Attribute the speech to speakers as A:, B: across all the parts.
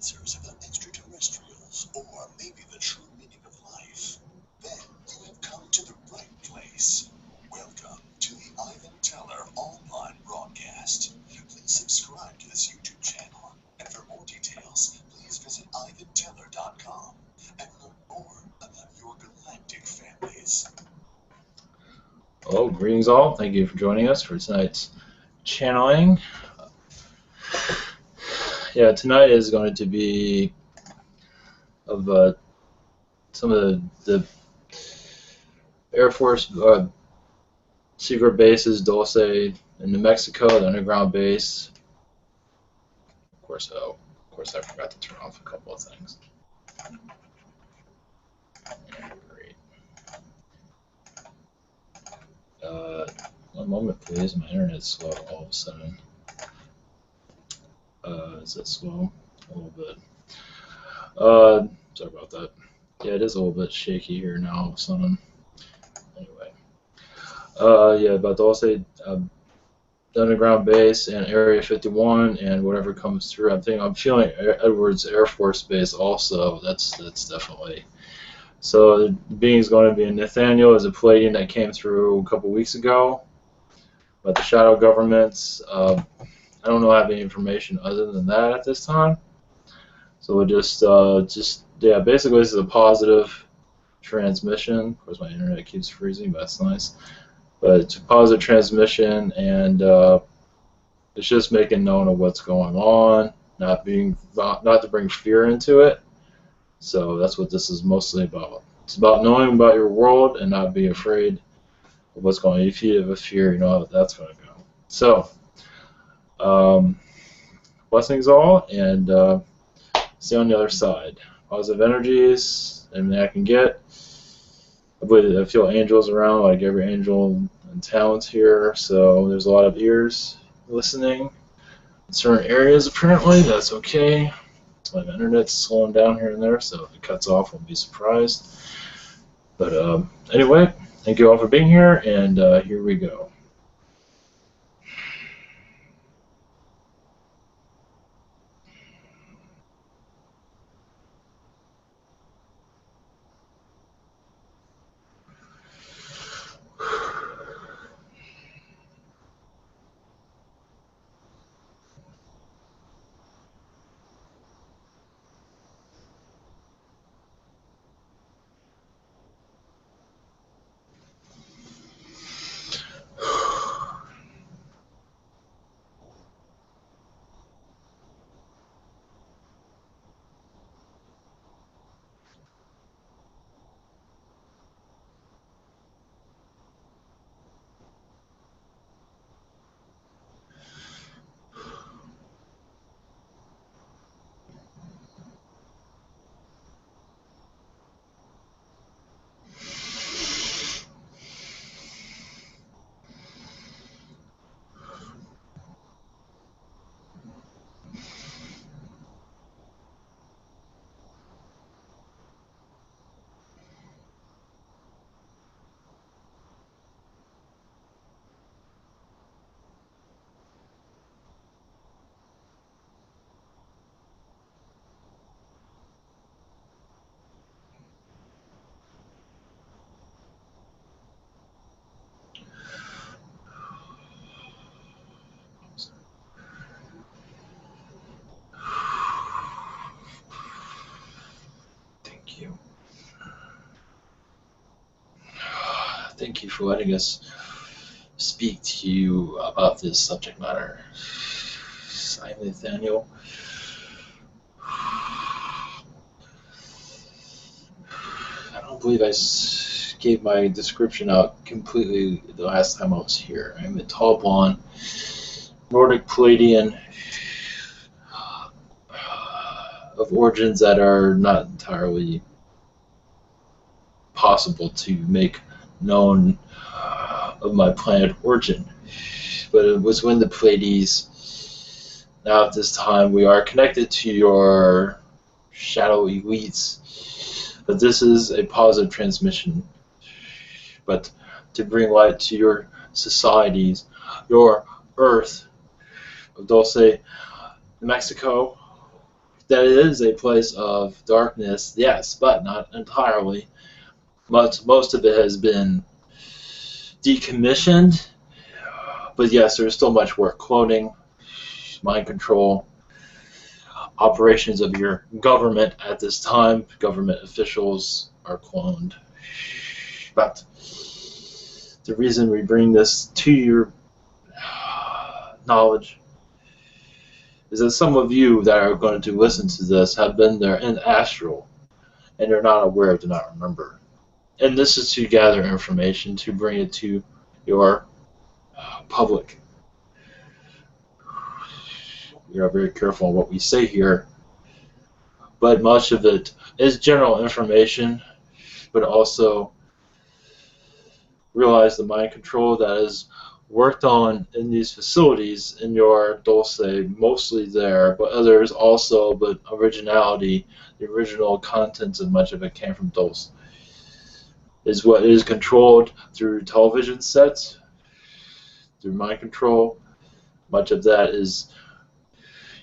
A: answers about extraterrestrials, or maybe the true meaning of life, then you have come to the right place. Welcome to the Ivan Teller online broadcast. Please subscribe to this YouTube channel, and for more details, please visit ivanteller.com and learn more about your galactic families.
B: Hello, greetings all. Thank you for joining us for tonight's channeling. Yeah, tonight is going to be of some of the Air Force secret bases, Dolce in New Mexico, the underground base. Of course, I forgot to turn off a couple of things. Yeah, great. One moment, please. My internet's slow all of a sudden. Is it slow? A little bit. Sorry about that. Yeah, it is a little bit shaky here now all of a sudden. Anyway. Yeah, about Doce, the underground base and Area 51 and whatever comes through. I'm feeling Edwards Air Force Base also. That's definitely. So the being is going to be Nathaniel is a Pleiadian that came through a couple weeks ago. About the shadow governments. I don't know if I have any information other than that at this time. So we'll just yeah, basically this is a positive transmission. Of course, my internet keeps freezing, but that's nice. But it's a positive transmission, and it's just making known of what's going on, not to bring fear into it. So that's what this is mostly about. It's about knowing about your world and not being afraid of what's going on. If you have a fear, you know how that's going to go. So. Blessings all, and see you on the other side. Positive energies, everything I can get. I feel angels around, like every angel and talent here, so there's a lot of ears listening in certain areas apparently. That's okay. My internet's slowing down here and there, so if it cuts off, won't be surprised. But anyway, thank you all for being here, and here we go. Thank you for letting us speak to you about this subject matter. I'm Nathaniel. I don't believe I gave my description out completely the last time I was here. I'm a tall blonde, Nordic Pleiadian of origins that are not entirely possible to make known of my planet origin, but it was when the Pleiades. Now at this time we are connected to your shadow elites, but this is a positive transmission, but to bring light to your societies, your Earth of Dolce, New Mexico, that it is a place of darkness, yes, but not entirely. Most of it has been decommissioned, but yes, there's still much work. Cloning, mind control, operations of your government at this time. Government officials are cloned. But the reason we bring this to your knowledge is that some of you that are going to listen to this have been there in Astral, and they're not aware, do not remember. And this is to gather information, to bring it to your public. We are very careful on what we say here, but much of it is general information, but also realize the mind control that is worked on in these facilities in your Dolce, mostly there, but others also, but originality, the original contents of much of it came from Dolce, is what is controlled through television sets, through mind control. Much of that is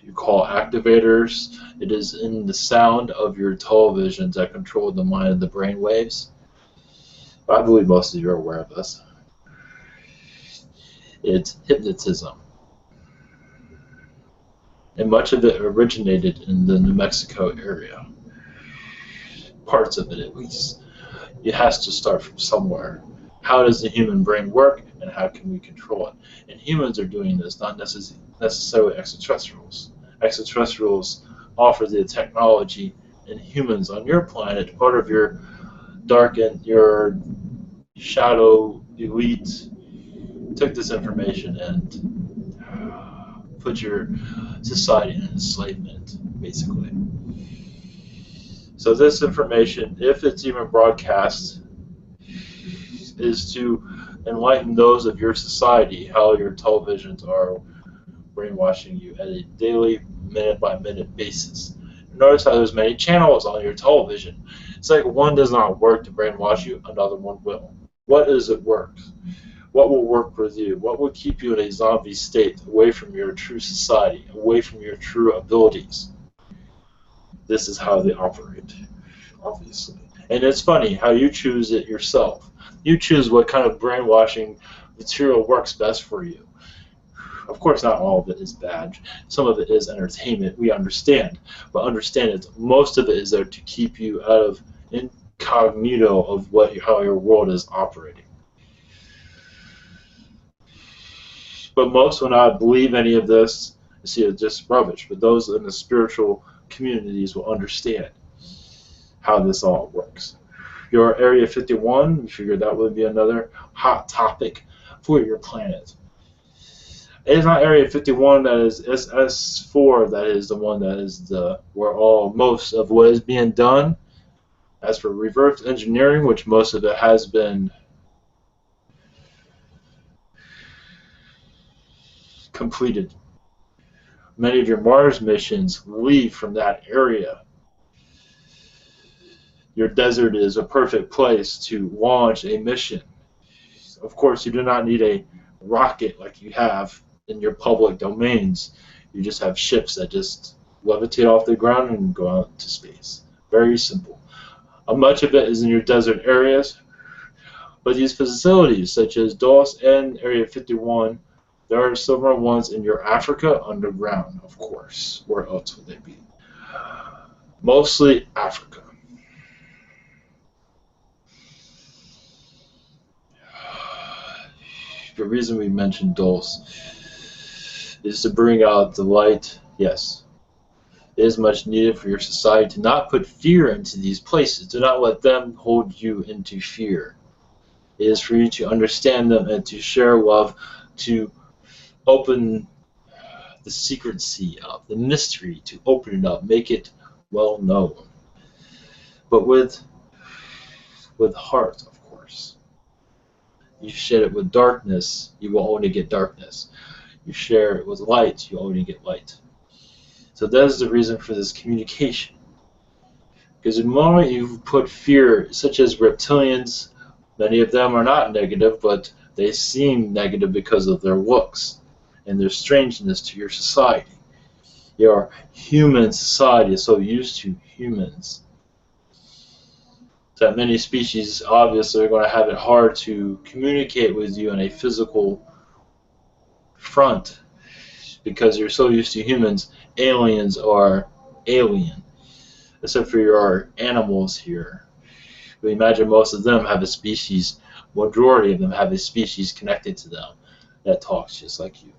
B: you call activators. It is in the sound of your televisions that control the mind of the brain waves. I believe most of you are aware of this. It's hypnotism. And much of it originated in the New Mexico area. Parts of it, at least. It has to start from somewhere. How does the human brain work, and how can we control it? And humans are doing this, not necessarily extraterrestrials. Extraterrestrials offer the technology, and humans on your planet, part of your dark and your shadow elite, took this information and put your society in enslavement, basically. So this information, if it's even broadcast, is to enlighten those of your society how your televisions are brainwashing you at a daily, minute-by-minute basis. Notice how there's many channels on your television. It's like one does not work to brainwash you, another one will. What does it work? What will work with you? What will keep you in a zombie state, away from your true society, away from your true abilities? This is how they operate, obviously. And it's funny how you choose it yourself. You choose what kind of brainwashing material works best for you. Of course, not all of it is bad. Some of it is entertainment. We understand. But understand that most of it is there to keep you out of incognito of how your world is operating. But most will not believe any of this. You see, it's just rubbish. But those in the spiritual communities will understand how this all works. Your Area 51, we figured that would be another hot topic for your planet. It is not Area 51 that is SS4 that is the one that is where most of what is being done. As for reverse engineering, which most of it has been completed. Many of your Mars missions leave from that area. Your desert is a perfect place to launch a mission. Of course, you do not need a rocket like you have in your public domains. You just have ships that just levitate off the ground and go out to space. Very simple. Much of it is in your desert areas, but these facilities such as Doce and Area 51, there are similar ones in your Africa underground, of course. Where else would they be? Mostly Africa. The reason we mentioned Dolce is to bring out the light. Yes, it is much needed for your society to not put fear into these places. Do not let them hold you into fear. It is for you to understand them and to share love, to open the secrecy of the mystery, to open it up, make it well known. But with heart, of course. You share it with darkness, you will only get darkness. You share it with light, you only get light. So that is the reason for this communication. Because the moment you put fear, such as reptilians, many of them are not negative, but they seem negative because of their looks and their strangeness to your society. Your human society is so used to humans that many species obviously are going to have it hard to communicate with you on a physical front because you're so used to humans. Aliens are alien, except for your animals here. But imagine most of them have a species, majority of them have a species connected to them that talks just like you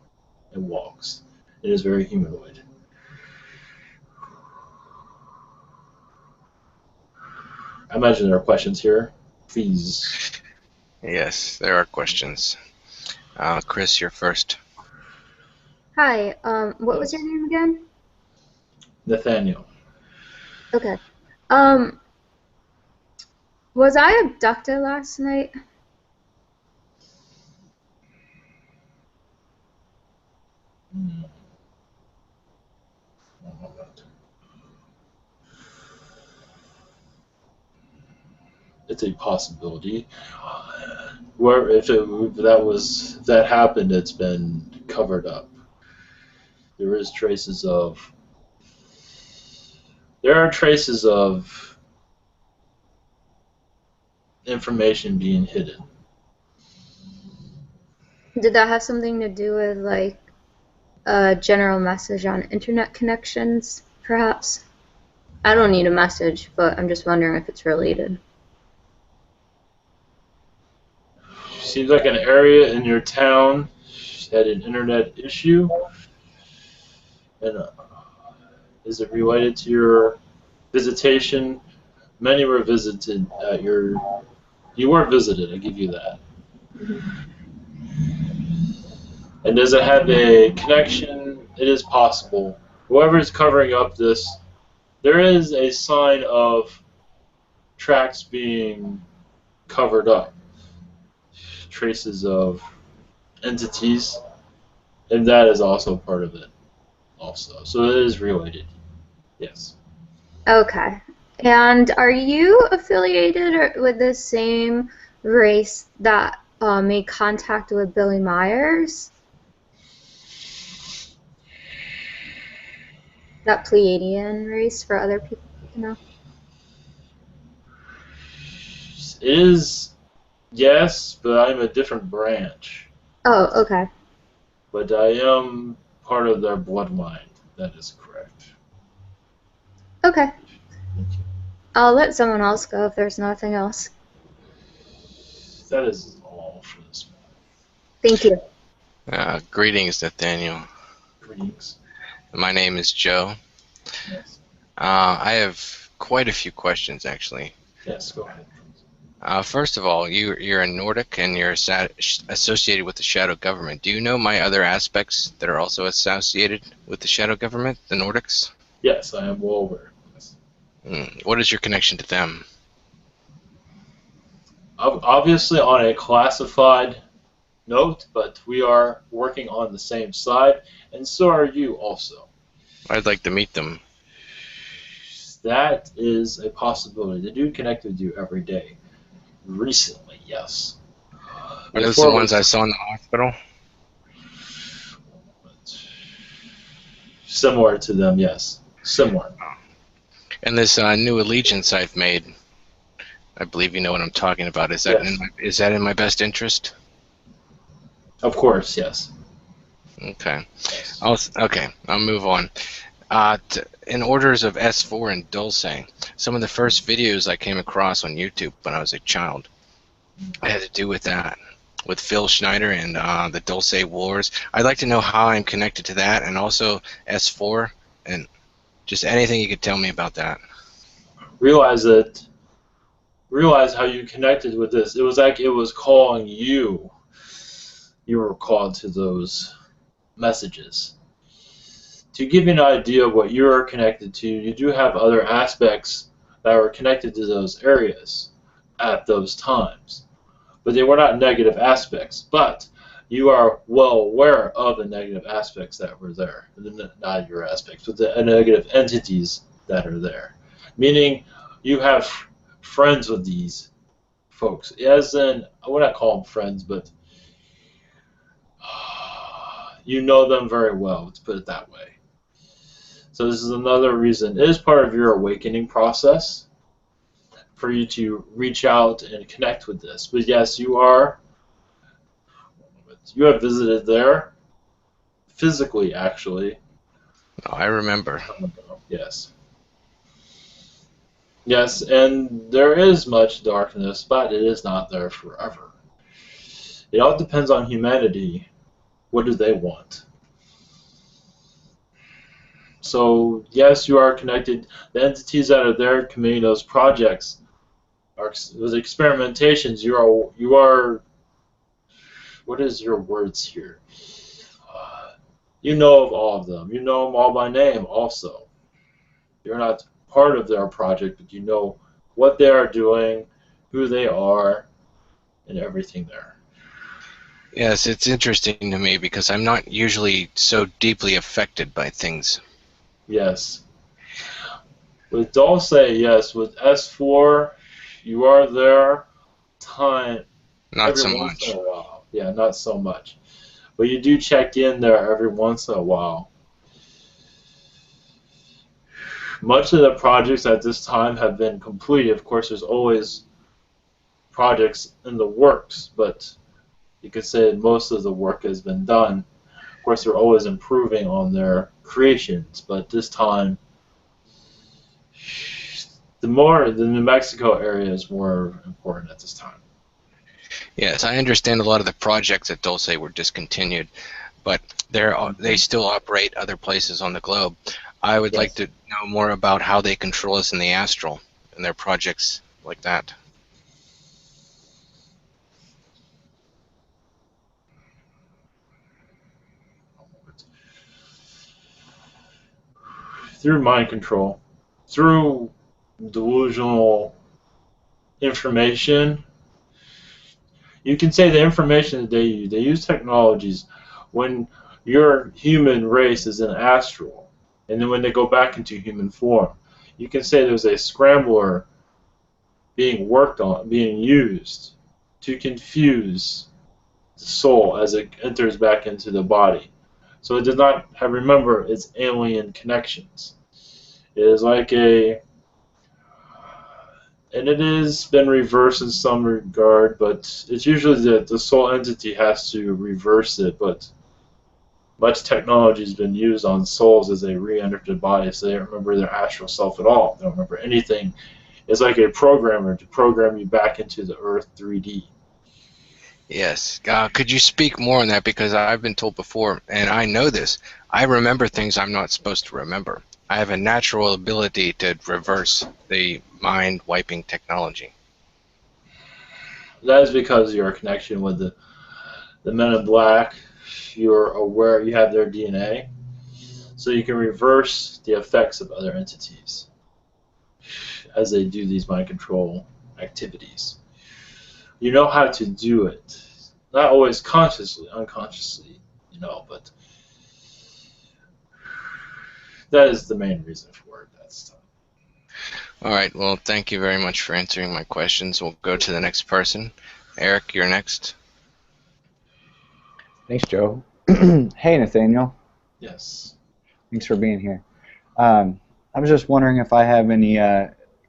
B: and walks. It is very humanoid. I imagine there are questions here. Please.
C: Yes, there are questions. Chris, you're first.
D: Hi, what was your name again?
B: Nathaniel.
D: Okay. Was I abducted last night?
B: It's a possibility. Where if that happened, it's been covered up. There are traces of information being hidden.
D: Did that have something to do with, like, a general message on internet connections, perhaps? I don't need a message, but I'm just wondering if it's related.
B: Seems like an area in your town had an internet issue. And is it related to your visitation? Many were visited at your. You were visited. I give you that. And does it have a connection? It is possible. Whoever is covering up this, there is a sign of tracks being covered up, traces of entities, and that is also part of it. Also, so it is related. Yes.
D: Okay. And are you affiliated with the same race that made contact with Billy Myers? That Pleiadian race for other people, you know?
B: It is, yes, but I'm a different branch.
D: Oh, okay.
B: But I am part of their bloodline. That is correct.
D: Okay.
B: Thank you.
D: I'll let someone else go if there's nothing else.
B: That is all for this one.
D: Thank you.
C: Greetings, Nathaniel.
B: Greetings.
C: My name is Joe.
B: Yes.
C: I have quite a few questions, actually.
B: Yes, go ahead.
C: First of all, you're a Nordic and you're associated with the Shadow Government. Do you know my other aspects that are also associated with the Shadow Government, the Nordics?
B: Yes, I am well aware. Yes.
C: What is your connection to them?
B: Obviously on a classified note, but we are working on the same side, and so are you also.
C: I'd like to meet them.
B: That is a possibility. They do connect with you every day. Recently, yes.
C: Are those the ones I saw in the hospital?
B: Similar to them, yes. Similar.
C: And this new allegiance I've made, I believe you know what I'm talking about. Is that
B: Yes.
C: is that in my best interest?
B: Of course, yes.
C: Okay.
B: Yes.
C: I'll move on. In orders of S4 and Dolce, some of the first videos I came across on YouTube when I was a child had to do with that, with Phil Schneider and the Dolce Wars. I'd like to know how I'm connected to that, and also S4, and just anything you could tell me about that.
B: Realize how you connected with this. It was like it was calling you. You were called to those messages. To give you an idea of what you're connected to, you do have other aspects that are connected to those areas at those times. But they were not negative aspects. But you are well aware of the negative aspects that were there. Not your aspects, but the negative entities that are there. Meaning you have friends with these folks. As in, I would not call them friends, but you know them very well, let's put it that way. So this is another reason. It is part of your awakening process for you to reach out and connect with this. But yes, you have visited there physically, actually.
C: Oh, I remember.
B: Yes. Yes, and there is much darkness, but it is not there forever. It all depends on humanity. What do they want? So, yes, you are connected. The entities that are there committing those projects, those experimentations, you are, what is your words here? You know of all of them. You know them all by name also. You're not part of their project, but you know what they are doing, who they are, and everything there.
C: Yes, it's interesting to me because I'm not usually so deeply affected by things.
B: Yes. With Dolce, yes. With S4, you are there
C: Not
B: every
C: so
B: once in
C: much.
B: a while. Yeah, not so much. But you do check in there every once in a while. Much of the projects at this time have been completed. Of course, there's always projects in the works, but you could say most of the work has been done. Of course, they're always improving on their creations, but this time, the New Mexico area is more important at this time.
C: Yes, I understand a lot of the projects at Dolce were discontinued, but they still operate other places on the globe. I would like to know more about how they control us in the astral and their projects like that.
B: Through mind control, through delusional information. You can say the information that they use technologies when your human race is in astral, and then when they go back into human form. You can say there's a scrambler being worked on, being used to confuse the soul as it enters back into the body. So it does not have, remember, it's alien connections. It is like and it has been reversed in some regard, but it's usually that the soul entity has to reverse it, but much technology has been used on souls as they re-enter the body, so they don't remember their astral self at all. They don't remember anything. It's like a programmer to program you back into the Earth 3D.
C: Yes. Could you speak more on that? Because I've been told before, and I know this, I remember things I'm not supposed to remember. I have a natural ability to reverse the mind-wiping technology.
B: That is because of your connection with the Men in Black. You're aware you have their DNA, so you can reverse the effects of other entities as they do these mind control activities. You know how to do it. Not always consciously, unconsciously, but that is the main reason for it. That's
C: All right. Well, thank you very much for answering my questions. We'll go to the next person. Eric, you're next.
E: Thanks, Joe. Hey, Nathaniel.
B: yes.
E: Thanks for being here. I was just wondering if I have any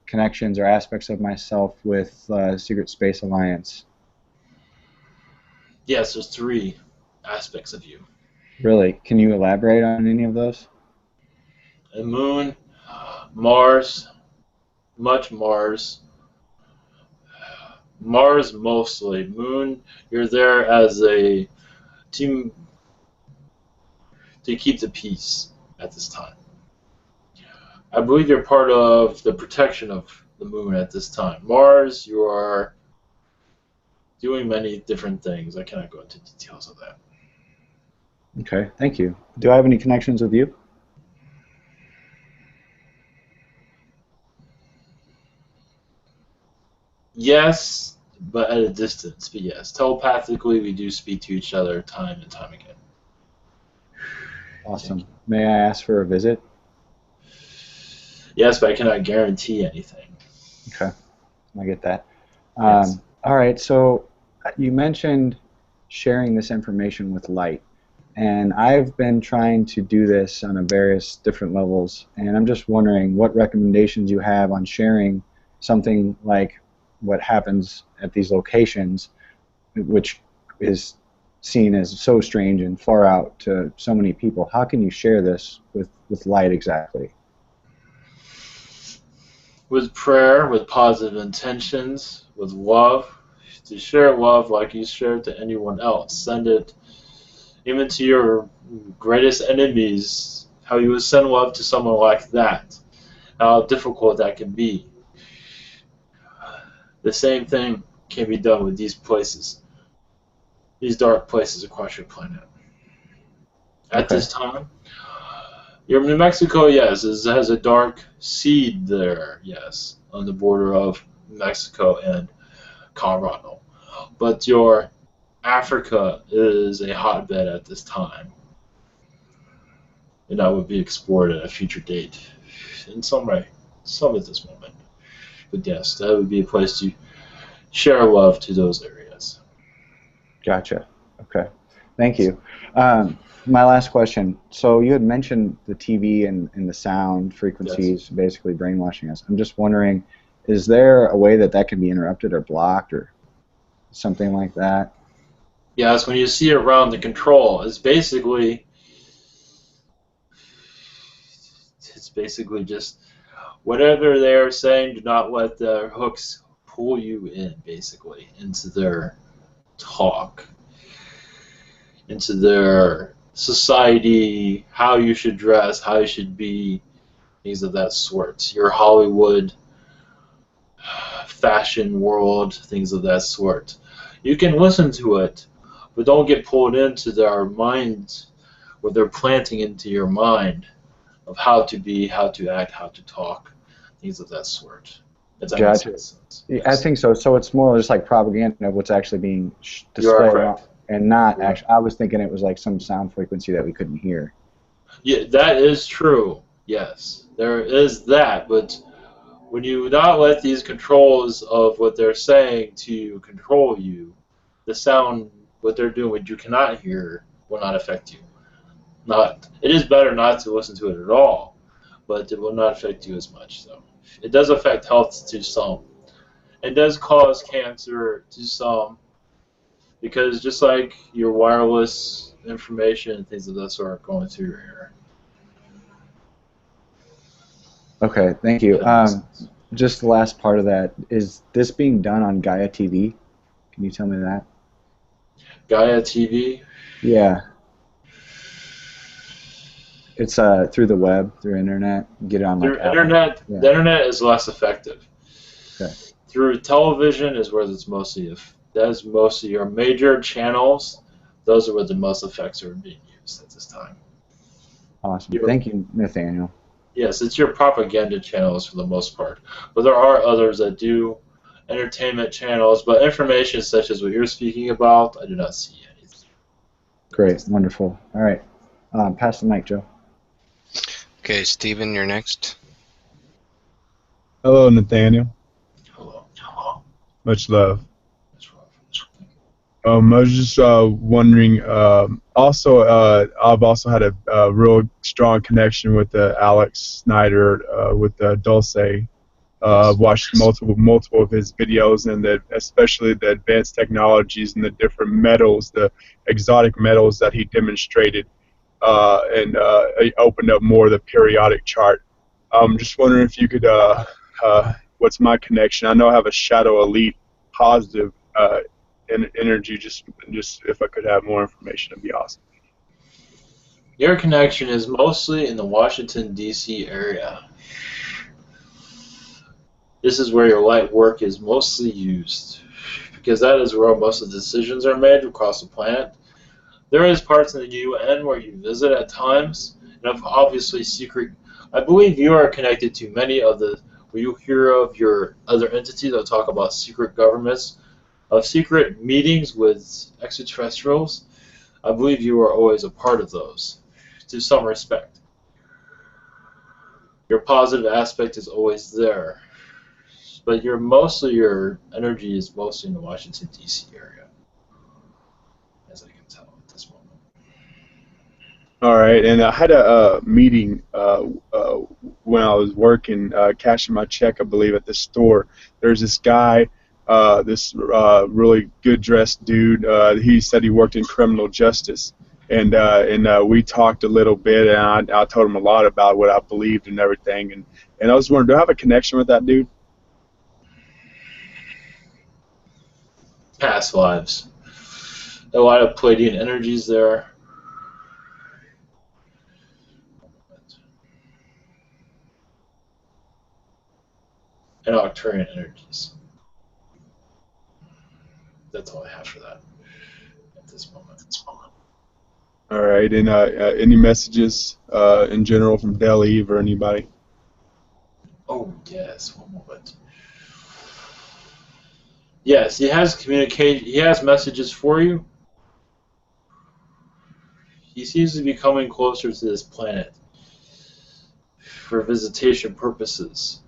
E: connections or aspects of myself with Secret Space Alliance.
B: Yes, there's 3 aspects of you.
E: Really? Can you elaborate on any of those?
B: The moon, Mars, much Mars. Mars mostly. Moon, you're there as a team to keep the peace at this time. I believe you're part of the protection of the moon at this time. Mars, you are doing many different things. I cannot go into details of that.
E: Okay, thank you. Do I have any connections with you?
B: Yes, but at a distance. But yes, telepathically, we do speak to each other time and time again.
E: Awesome. May I ask for a visit?
B: Yes, but I cannot guarantee anything.
E: Okay, I get that.
B: Yes.
E: All right, so you mentioned sharing this information with light. And I've been trying to do this on a various different levels, and I'm just wondering what recommendations you have on sharing something like what happens at these locations, which is seen as so strange and far out to so many people. How can you share this with light exactly?
B: With prayer, with positive intentions, with love. To share love like you share it to anyone else. Send it even to your greatest enemies, how you would send love to someone like that. How difficult that can be. The same thing can be done with these places, these dark places across your planet. At
E: Okay.
B: this time, your New Mexico, yes, has a dark seed there, yes, on the border of Mexico and Colorado. But your Africa is a hotbed at this time, and that would be explored at a future date in some way, some at this moment. But yes, that would be a place to share love to those areas.
E: Gotcha. Okay. Thank you. My last question. So you had mentioned the TV and the sound frequencies basically brainwashing us. I'm just wondering, is there a way that that can be interrupted or blocked or something like that?
B: Yes, when you see around the control, it's basically just whatever they're saying. Do not let the hooks pull you in, basically, into their talk, into their society, how you should dress, how you should be, things of that sort. Your Hollywood fashion world, things of that sort. You can listen to it, but don't get pulled into their minds, what they're planting into your mind of how to be, how to act, how to talk, things of that sort. Does that make sense?
E: Yes. I think so. So it's more just like propaganda of what's actually being displayed, and not actually. I was thinking it was like some sound frequency that we couldn't hear.
B: Yeah, that is true. Yes, there is that, but when you not let these controls of what they're saying to control you, the sound, what they're doing, what you cannot hear, will not affect you. It is better not to listen to it at all, but it will not affect you as much. So it does affect health to some. It does cause cancer to some, because just like your wireless information and things of that sort are going through your ear.
E: Okay, thank you. Just the last part of that, is this being done on Gaia TV? Can you tell me that?
B: Gaia TV?
E: Yeah. It's through the web, through internet. Get it on
B: through
E: like
B: internet. Yeah. The internet is less effective.
E: Okay.
B: Through television is where it's mostly. That is mostly your major channels. Those are where the most effects are being used at this time.
E: Awesome. Thank you, Nathaniel.
B: Yes, it's your propaganda channels for the most part, but there are others that do entertainment channels. But information such as what you're speaking about, I do not see anything.
E: Great, wonderful. All right, pass the mic, Joe.
C: Okay, Stephen, you're next.
F: Hello, Nathaniel.
B: Hello.
F: Much love. I was just wondering. Also, I've also had a real strong connection with Alex Snyder with Dolce. I've watched multiple of his videos, and especially the advanced technologies and the different metals, the exotic metals that he demonstrated, and it opened up more of the periodic chart. I'm just wondering if you could. What's my connection? I know I have a Shadow Elite positive. Energy, just if I could have more information, it'd be awesome.
B: Your connection is mostly in the Washington, D.C. area. This is where your light work is mostly used, because that is where most of the decisions are made across the planet. There is parts in the UN where you visit at times, and obviously secret. I believe you are connected to many of the, where you hear of your other entities that talk about secret governments, of secret meetings with extraterrestrials. I believe you are always a part of those, to some respect. Your positive aspect is always there, but your energy is mostly in the Washington, D.C. area, as I can tell at this moment.
F: All right, and I had a meeting when I was working, cashing my check, I believe, at the store. There's this guy, this really good dressed dude. He said he worked in criminal justice, and we talked a little bit, and I told him a lot about what I believed and everything. And I was wondering, do I have a connection with that dude?
B: Past lives. A lot of Pleiadian energies there. And Arcturian energies. That's all I have for that at this moment.
F: All right, and any messages in general from Del Eve or anybody?
B: Oh, yes, one moment. Yes, he has communication. He has messages for you. He seems to be coming closer to this planet for visitation purposes.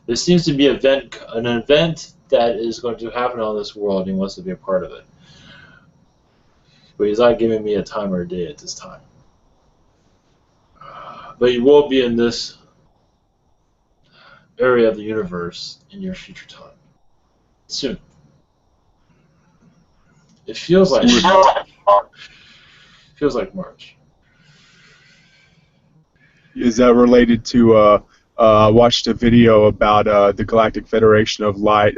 B: There seems to be an event that is going to happen on this world, and he wants to be a part of it. But he's not giving me a time or a day at this time. But he will be in this area of the universe in your future time. Soon. It feels like March.
F: Is that related to? I watched a video about the Galactic Federation of Light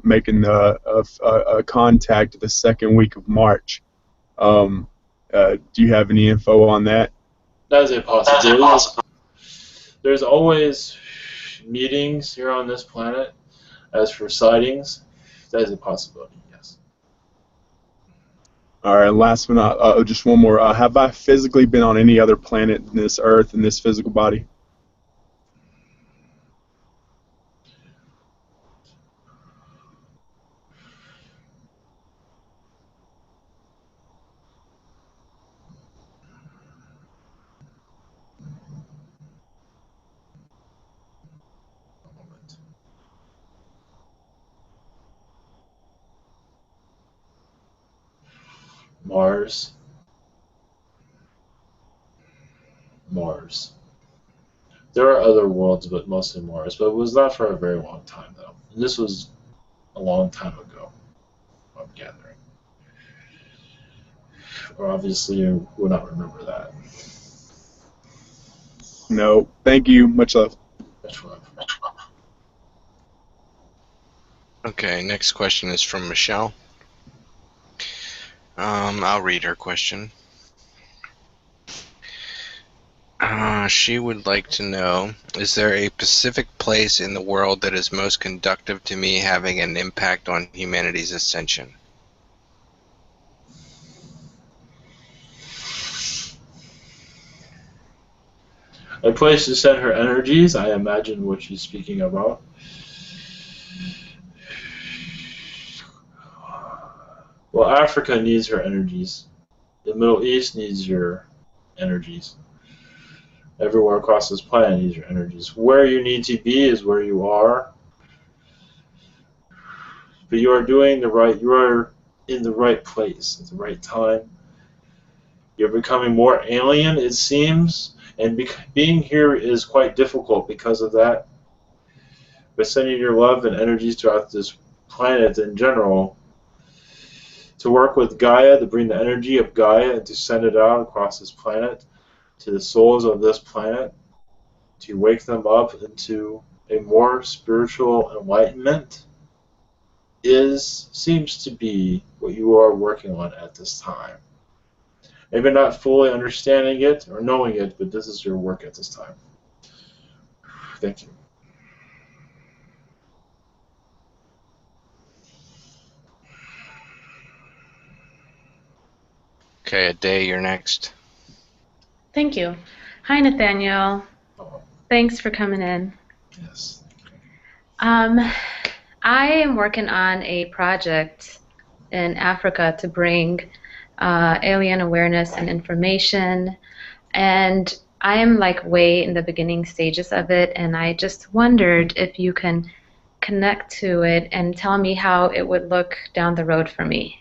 F: making a contact the second week of March. Do you have any info on that?
B: That is a possibility. There's always meetings here on this planet. As for sightings, that is a possibility, yes.
F: All right, last one, just one more. Have I physically been on any other planet than this Earth in this physical body?
B: Mars. There are other worlds, but mostly Mars. But it was not for a very long time, though. And this was a long time ago, I'm gathering. Or obviously you would not remember that.
F: No. Thank you. Much love.
B: Much love.
C: Okay, next question is from Michelle. I'll read her question. She would like to know, is there a specific place in the world that is most conducive to me having an impact on humanity's ascension?
B: A place to send her energies, I imagine what she's speaking about. Well, Africa needs her energies. The Middle East needs your energies. Everywhere across this planet needs your energies. Where you need to be is where you are. But you are doing you are in the right place at the right time. You're becoming more alien, it seems, and being here is quite difficult because of that. But sending your love and energies throughout this planet in general, to work with Gaia, to bring the energy of Gaia and to send it out across this planet to the souls of this planet, to wake them up into a more spiritual enlightenment, seems to be what you are working on at this time. Maybe not fully understanding it or knowing it, but this is your work at this time. Thank you.
C: Okay, Ade, you're next.
G: Thank you. Hi, Nathaniel.
B: Oh,
G: Thanks for coming in.
B: yes.
G: I am working on a project in Africa to bring alien awareness and information, and I am like way in the beginning stages of it, and I just wondered if you can connect to it and tell me how it would look down the road for me.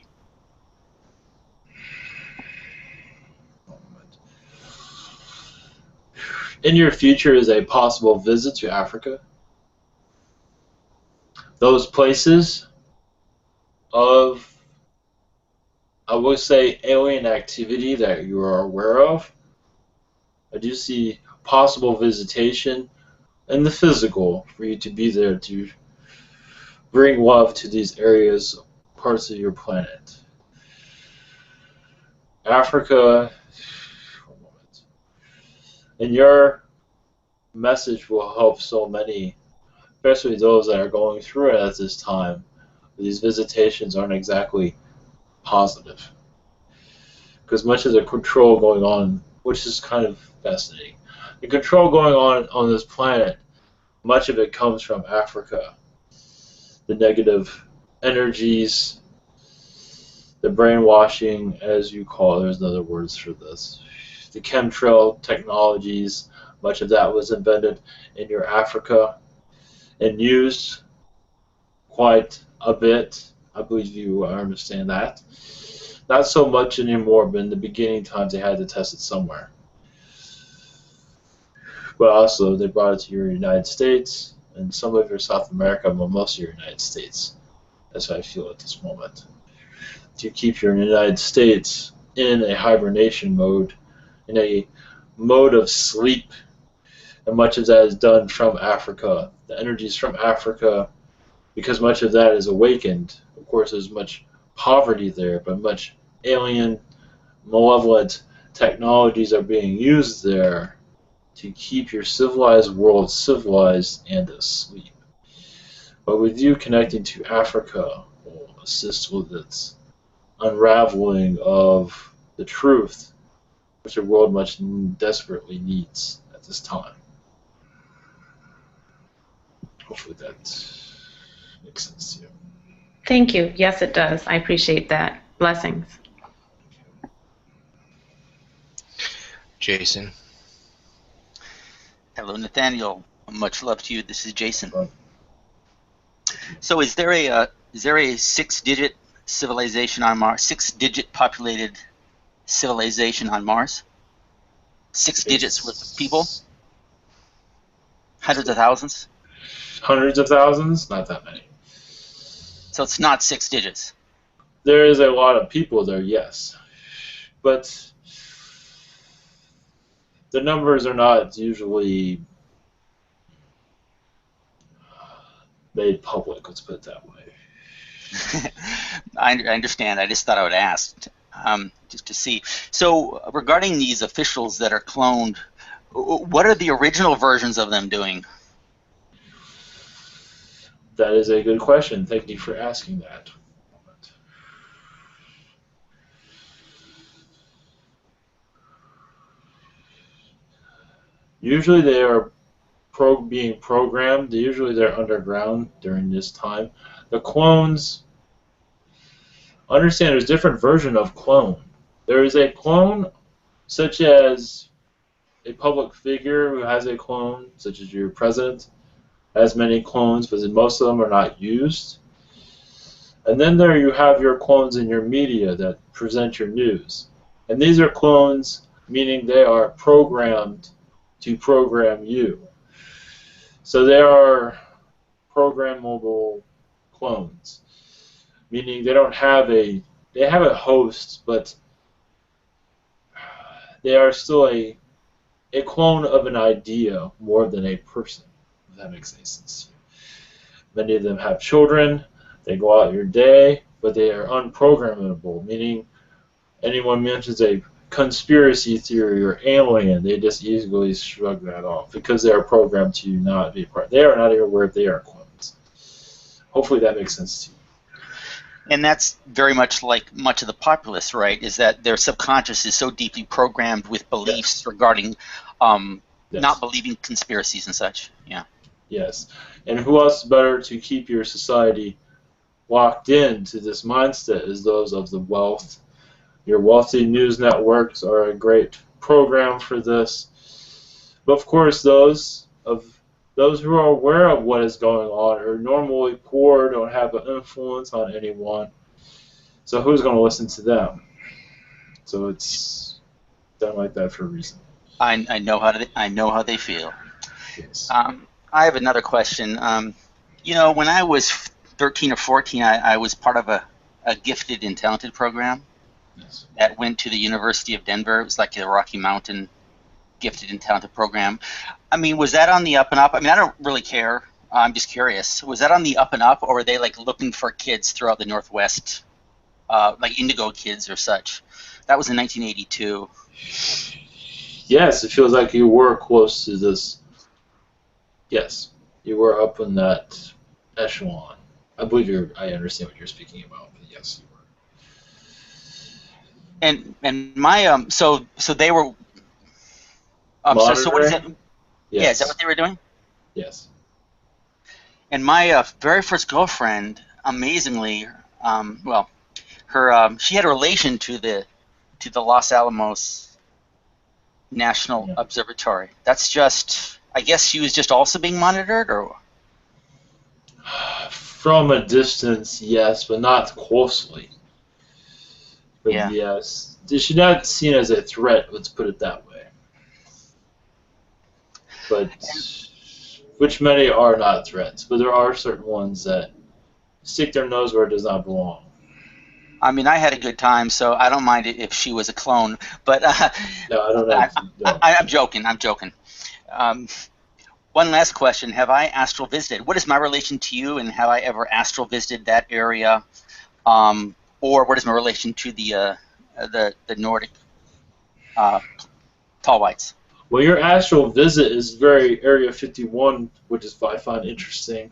B: in your future is a possible visit to Africa. Those places of, I would say, alien activity that you are aware of. I do see possible visitation in the physical for you to be there to bring love to these areas, parts of your planet. Africa, for a moment. And your message will help so many, especially those that are going through it at this time. These visitations aren't exactly positive. Because much of the control going on, which is kind of fascinating, the control going on this planet, much of it comes from Africa. The negative energies, the brainwashing, as you call it, there's other words for this. The chemtrail technologies, much of that was invented in your Africa and used quite a bit. I believe you understand that. Not so much anymore, but in the beginning times they had to test it somewhere. But also they brought it to your United States and some of your South America, but most of your United States. That's how I feel at this moment. To keep your United States in a hibernation mode, in a mode of sleep, and much of that is done from Africa. The energies from Africa, because much of that is awakened. Of course, there's much poverty there, but much alien, malevolent technologies are being used there to keep your civilized world civilized and asleep. But with you connecting to Africa will assist with its unraveling of the truth, which the world much desperately needs at this time. Hopefully that makes sense to you.
G: Thank you. Yes, it does. I appreciate that. Blessings.
C: Jason.
H: Hello, Nathaniel. Much love to you. This is Jason. So, is there a 6-digit civilization on Mars? 6-digit populated civilization on Mars? 6 digits with people? Hundreds of thousands?
B: Hundreds of thousands? Not that many.
H: So it's not 6 digits.
B: There is a lot of people there, yes. But the numbers are not usually made public, let's put it that way.
H: I understand. I just thought I would ask, just to see. So regarding these officials that are cloned, what are the original versions of them doing?
B: That is a good question. Thank you for asking that. Usually they are being programmed. Usually they're underground during this time. The clones, understand there's different version of clone. There is a clone such as a public figure who has a clone, such as your president, has many clones, but most of them are not used. And then there you have your clones in your media that present your news. And these are clones, meaning they are programmed to program you. So they are programmable clones, meaning they don't have they have a host, but they are still a clone of an idea more than a person, if that makes any sense. Many of them have children, they go out your day, but they are unprogrammable, meaning anyone mentions a conspiracy theory or alien, they just easily shrug that off because they are programmed to not be part. They are not even aware they are clones. Hopefully that makes sense to you.
H: And that's very much like much of the populace, right? Is that their subconscious is so deeply programmed with beliefs regarding not believing conspiracies and such. Yeah.
B: Yes. And who else better to keep your society locked into this mindset is those of the wealth. Your wealthy news networks are a great program for this. But of course, those who are aware of what is going on are normally poor, don't have an influence on anyone. So who's going to listen to them? So it's done like that for a reason.
H: I know how they feel.
B: Yes.
H: I have another question. You know, when I was 13 or 14, I was part of a gifted and talented program
B: Yes.
H: that went to the University of Denver. It was like a Rocky Mountain gifted and talented program. I mean, was that on the up and up? I mean, I don't really care. I'm just curious. Was that on the up and up, or were they like looking for kids throughout the Northwest, like indigo kids or such? That was in 1982.
B: Yes, it feels like you were close to this. Yes, you were up in that echelon. I believe I understand what you're speaking about. But yes, you were.
H: And my so they were. So what is it?
B: Monitoring?
H: Yeah, is that
B: Yes.
H: what they were doing?
B: Yes.
H: And my very first girlfriend, amazingly, well, her she had a relation to the Los Alamos National
B: Yeah.
H: Observatory. That's just, I guess she was just also being monitored, or
B: From a distance, yes, but not closely. But
H: yeah.
B: yes, she's not seen as a threat. Let's put it that way. But which many are not threats, but there are certain ones that stick their nose where it does not belong.
H: I mean, I had a good time, so I don't mind it if she was a clone. But
B: No, I don't know.
H: I'm joking. I'm joking. One last question: have I astral visited? What is my relation to you, and have I ever astral visited that area? Or what is my relation to the Nordic tall whites?
B: Well, your astral visit is very Area 51, which is I find interesting.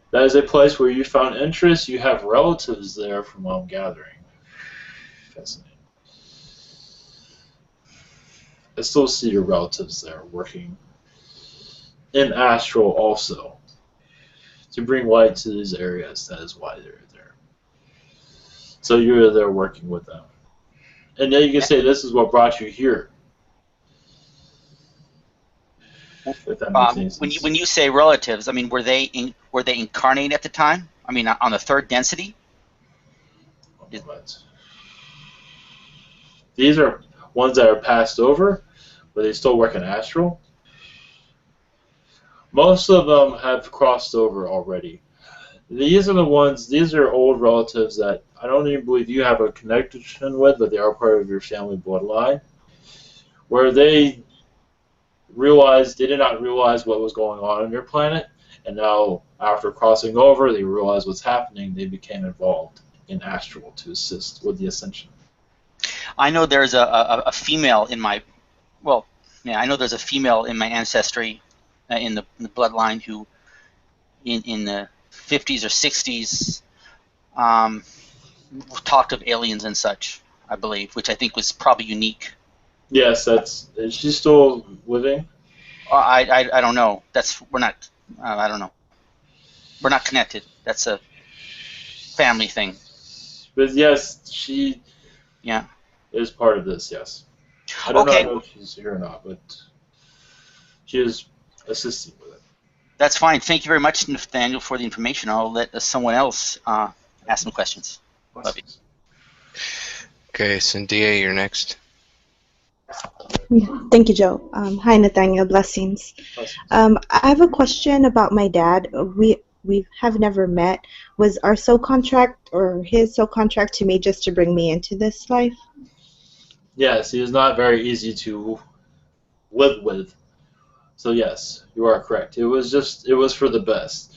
B: That is a place where you found interest. You have relatives there, from what I'm gathering. Fascinating. I still see your relatives there working in astral also to bring light to these areas. That is why they're there. So you're there working with them, and then you can say this is what brought you here. If that makes any sense.
H: When you say relatives, I mean, were they incarnate at the time? I mean, on the third density?
B: But these are ones that are passed over, but they still work in astral. Most of them have crossed over already. These are the ones. These are old relatives that I don't even believe you have a connection with, but they are part of your family bloodline. Where they did not realize what was going on your planet, and now after crossing over, they realize what's happening. They became involved in astral to assist with the ascension.
H: I know there's a female in my, well, yeah, I know there's a female in my ancestry, in the bloodline who, in the 50s or 60s, talked of aliens and such, I believe, which I think was probably unique.
B: Yes, is she still living?
H: I don't know. We're not. I don't know. We're not connected. That's a family thing.
B: But yes, she is part of this, yes. I don't know if she's here or not, but she is assisting with it.
H: That's fine. Thank you very much, Nathaniel, for the information. I'll let someone else ask some questions. Love you.
C: Okay, Cynthia, you're next.
I: Thank you, Joe. Hi, Nathaniel. Blessings. I have a question about my dad. We have never met. Was our soul contract or his soul contract to me just to bring me into this life?
B: Yes, he is not very easy to live with. So yes, you are correct. It was for the best.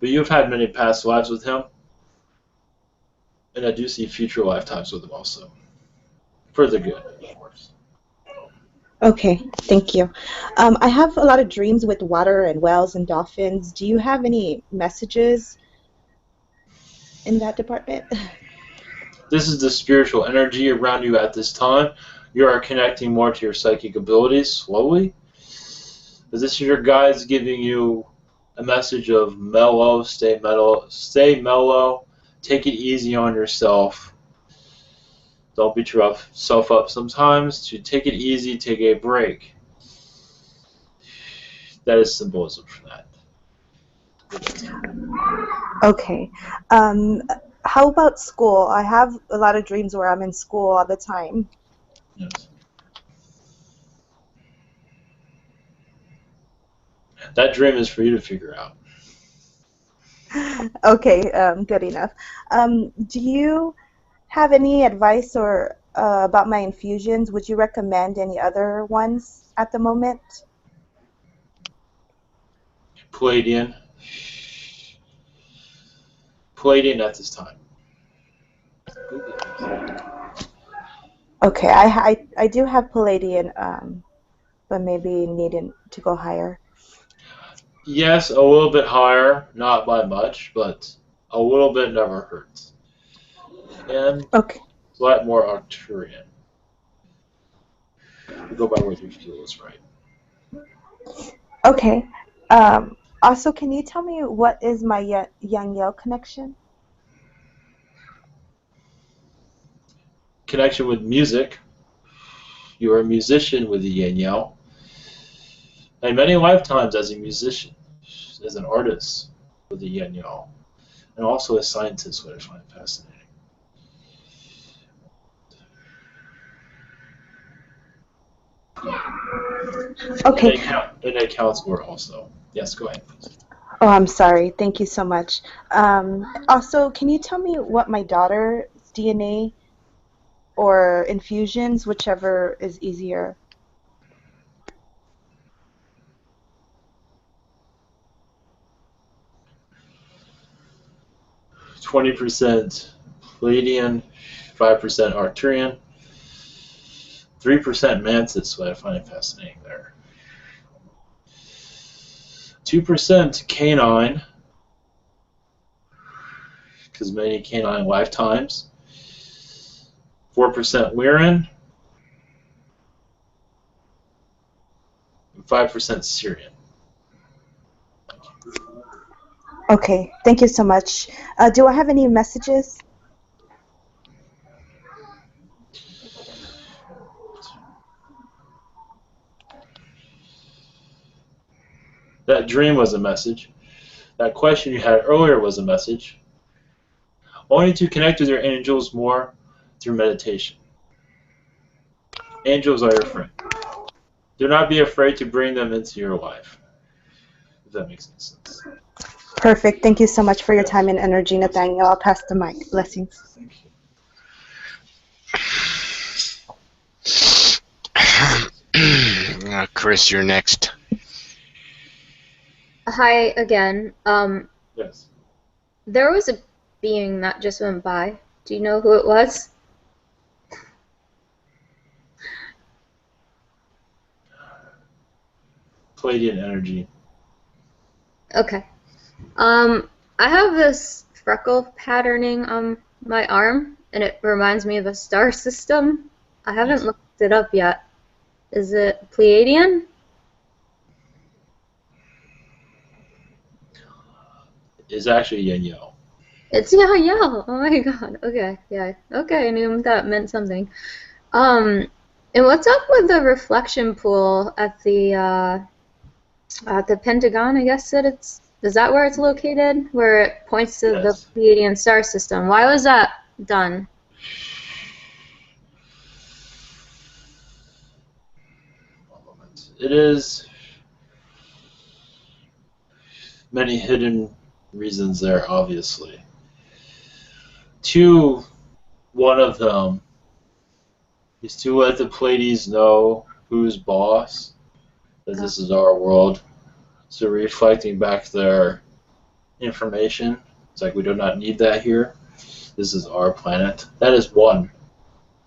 B: But you've had many past lives with him, and I do see future lifetimes with him also. For the good, of course.
I: Okay, thank you. I have a lot of dreams with water and whales and dolphins. Do you have any messages in that department?
B: This is the spiritual energy around you at this time. You are connecting more to your psychic abilities slowly. This is your guides giving you a message of mellow, stay mellow, take it easy on yourself. Don't beat yourself up sometimes. To take it easy, take a break. That is symbolism for that.
I: Okay. How about school? I have a lot of dreams where I'm in school all the time.
B: Yes. That dream is for you to figure out.
I: Okay, good enough. Do you have any advice or about my infusions? Would you recommend any other ones at the moment?
B: Pleiadian. Pleiadian at this time.
I: Okay, I do have Palladian, but maybe needing to go higher.
B: Yes, a little bit higher, not by much, but a little bit never hurts. And
I: Okay.
B: a lot more Arcturian. Go by what you feel is right.
I: Okay. Also, can you tell me what is my Yang Yell connection?
B: Connection with music. You are a musician with the Yin Yao. And many lifetimes as a musician, as an artist with the Yin Yao, and also a scientist, which I find fascinating.
I: Okay.
B: And a counselor also. Yes, go ahead.
I: Oh, I'm sorry. Thank you so much. Also, can you tell me what my daughter's DNA or infusions, whichever is easier?
B: 20% Pleiadian, 5% Arcturian, 3% Mantis, what I find fascinating there. 2% Canine, because many canine lifetimes. 4% Lyran, and 5% Syrian.
I: Okay. Thank you so much. Do I have any messages?
B: That dream was a message. That question you had earlier was a message. Only to connect with your angels more through meditation. Angels are your friend. Do not be afraid to bring them into your life. If that makes any sense.
I: Perfect. Thank you so much for your time and energy, Nathaniel. I'll pass the mic. Blessings.
B: Thank you.
C: Chris, you're next.
D: Hi again.
B: Yes.
D: There was a being that just went by. Do you know who it was?
B: Pleiadian energy.
D: Okay. I have this freckle patterning on my arm, and it reminds me of a star system. I haven't looked it up yet. Is it Pleiadian?
B: Is actually Yin Yo.
D: It's yeah. Oh my god. Okay, yeah. Okay, I knew that meant something. And what's up with the reflection pool at the Pentagon? I guess that it's. Is that where it's located? Where it points to the Pleiadian star system? Why was that done?
B: It is many hidden reasons there, obviously. One of them is to let the Pleiades know who's boss, that this is our world. So reflecting back their information, it's like we do not need that here. This is our planet. That is one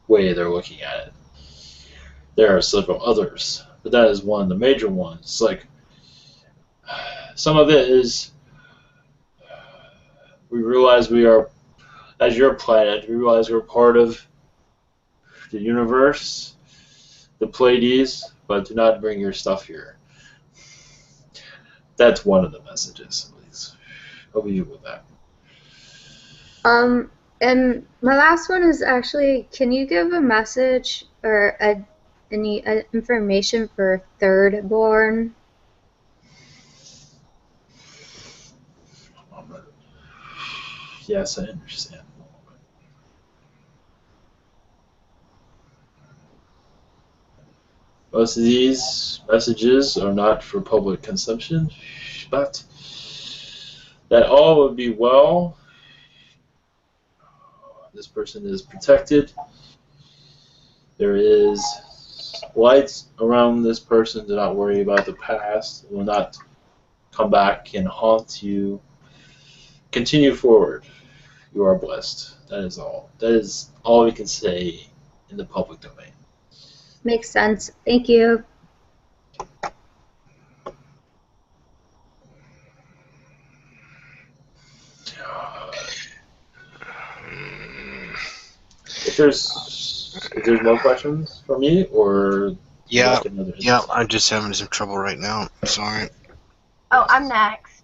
B: way they're looking at it. There are several others, but that is one of the major ones. It's like some of it is we realize we are, as your planet, we realize we're part of the universe, the Pleiades, but do not bring your stuff here. That's one of the messages, at least. I'll leave you with that.
D: And my last one is actually, can you give a message or any information for third born?
B: Yes, I understand. Most of these messages are not for public consumption, but that all would be well. This person is protected. There is lights around this person. Do not worry about the past. It will not come back and haunt you. Continue forward. You are blessed. That is all. That is all we can say in the public domain.
D: Makes sense. Thank you.
B: If there's more questions for me, or
C: Yeah,
B: like another
C: I'm just having some trouble right now. Sorry.
J: Oh, I'm next.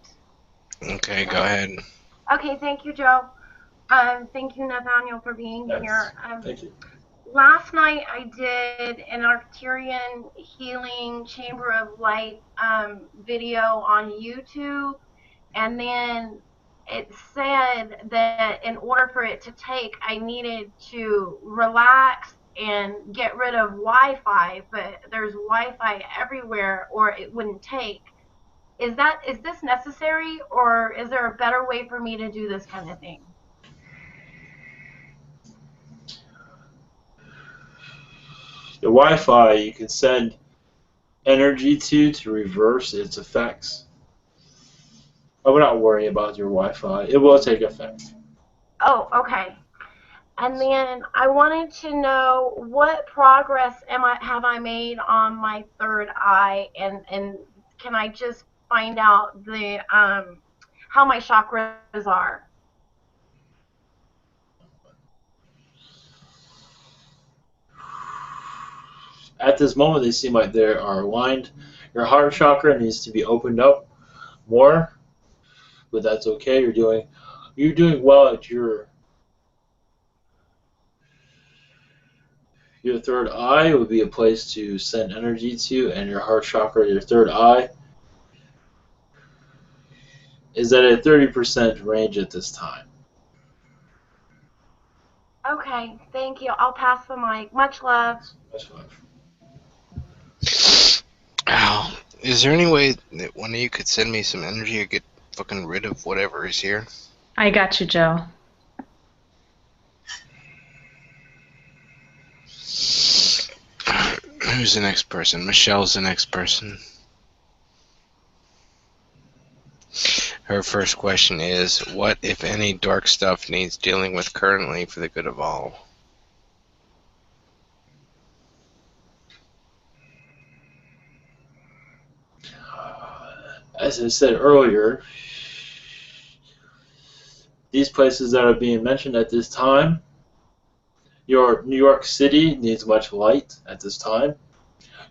C: Okay, go ahead.
J: Okay, thank you, Joe. Thank you, Nathaniel, for being
B: Yes.
J: here.
B: Thank you.
J: Last night I did an Arcturian Healing Chamber of Light video on YouTube, and then it said that in order for it to take, I needed to relax and get rid of Wi-Fi, but there's Wi-Fi everywhere or it wouldn't take. Is this necessary, or is there a better way for me to do this kind of thing?
B: The Wi-Fi you can send energy to reverse its effects. I would not worry about your Wi-Fi. It will take effect.
J: Oh, okay. And then I wanted to know what progress have I made on my third eye, and can I just find out the how my chakras are?
B: At this moment, they seem like they are aligned. Your heart chakra needs to be opened up more, but that's okay. You're doing well at your third eye would be a place to send energy to, and your heart chakra, your third eye, is at a 30% range at this time.
J: Okay, thank you. I'll pass the mic. Much love.
B: Much love.
C: Ow. Is there any way that one of you could send me some energy or get fucking rid of whatever is here?
G: I got you, Joe.
C: Who's the next person? Michelle's the next person. Her first question is, what, if any, dark stuff needs dealing with currently for the good of all?
B: As I said earlier, these places that are being mentioned at this time, your New York City needs much light at this time.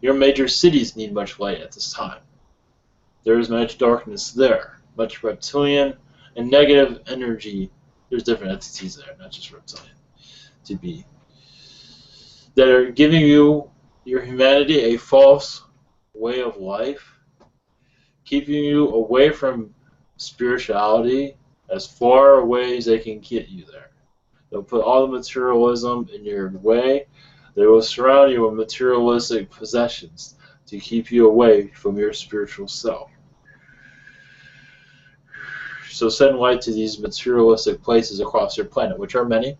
B: Your major cities need much light at this time. There is much darkness there, much reptilian and negative energy. There's different entities there, not just reptilian, to be, that are giving you, your humanity, a false way of life, keeping you away from spirituality as far away as they can get you there. They'll put all the materialism in your way. They will surround you with materialistic possessions to keep you away from your spiritual self. So send light to these materialistic places across your planet, which are many.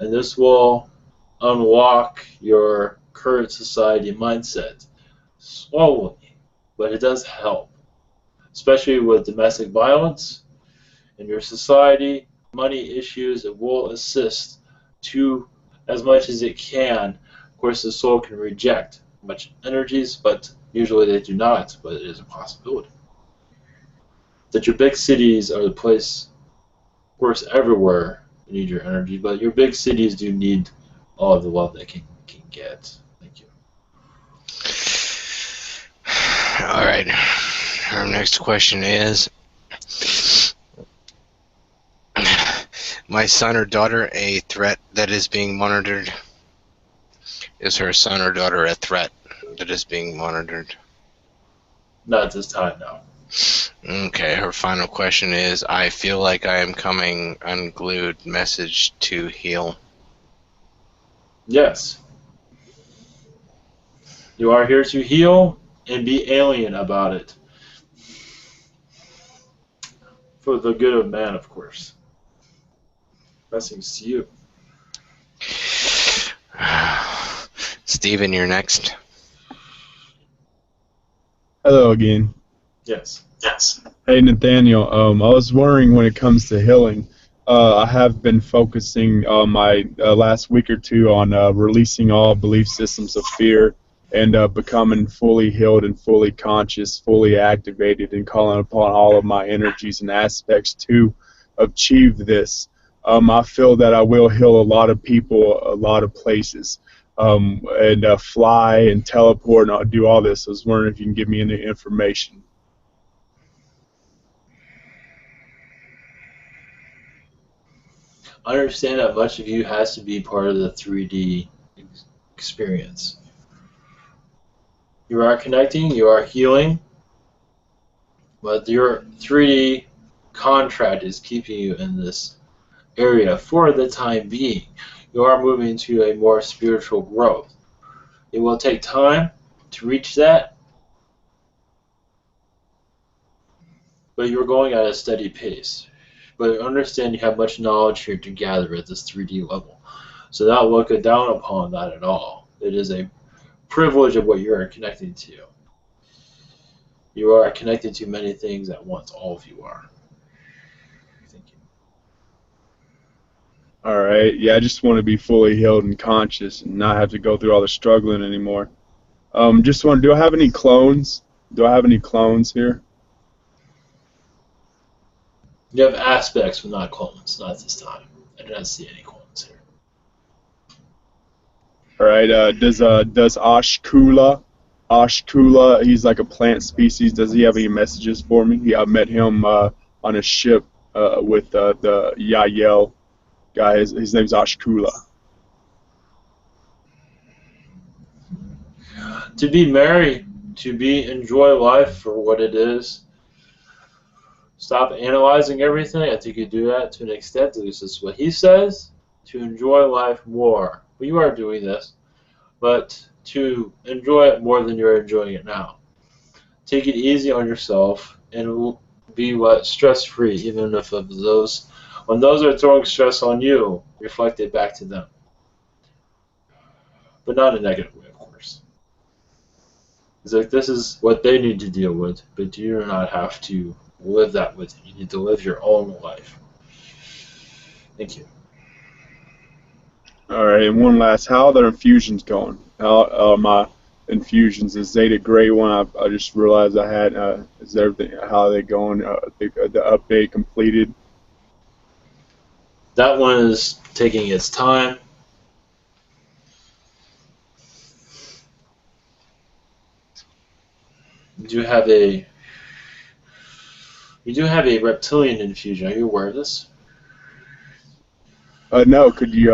B: And this will unlock your current society mindset slowly, but it does help, especially with domestic violence in your society, money issues. It will assist to as much as it can. Of course, the soul can reject much energies, but usually they do not, but it is a possibility. That your big cities are the place, of course, everywhere you need your energy, but your big cities do need all of the love they can get. Thank you.
C: All right. Our next question is, my son or daughter a threat that is being monitored? Is her son or daughter a threat that is being monitored?
B: Not at this time, no.
C: Okay, her final question is, I feel like I am coming unglued, message to heal.
B: Yes. You are here to heal and be alien about it. For the good of man, of course. Blessings to you.
C: Steven, you're next.
F: Hello again.
B: Yes.
F: Hey Nathaniel, I was wondering when it comes to healing, I have been focusing my last week or two on releasing all belief systems of fear and becoming fully healed and fully conscious, fully activated, and calling upon all of my energies and aspects to achieve this. I feel that I will heal a lot of people, a lot of places, and fly and teleport and do all this. I was wondering if you can give me any information.
B: Understand that much of you has to be part of the 3D experience. You are connecting, you are healing, but your 3D contract is keeping you in this area for the time being. You are moving to a more spiritual growth. It will take time to reach that, but you're going at a steady pace. But understand you have much knowledge here to gather at this 3D level. So not looking down upon that at all. It is a privilege of what you are connecting to. You are connected to many things at once. All of you are. Thank you.
F: All right. Yeah, I just want to be fully healed and conscious and not have to go through all the struggling anymore. Just want. Do I have any clones? Do I have any clones here?
B: You have aspects, but not clones. Not at this time. I do not see any clones here.
F: All right. Does Ashkula, he's like a plant species. Does he have any messages for me? Yeah, I met him on a ship with the Yael guy. His name's Ashkula.
B: To be merry, to enjoy life for what it is. Stop analyzing everything. I think you do that to an extent. At least this is what he says. To enjoy life more. Well, you are doing this, but to enjoy it more than you're enjoying it now. Take it easy on yourself and be stress-free, even if when those are throwing stress on you, reflect it back to them. But not in a negative way, of course. It's like this is what they need to deal with, but you do not have to live that with you. You need to live your own life. Thank you.
F: All right, and one last. How are their infusions going? How my infusions? The Zeta Gray one, I just realized I had. Is everything? How are they going? The update completed.
B: That one is taking its time. You do have a reptilian infusion. Are you aware of this?
F: No. Could you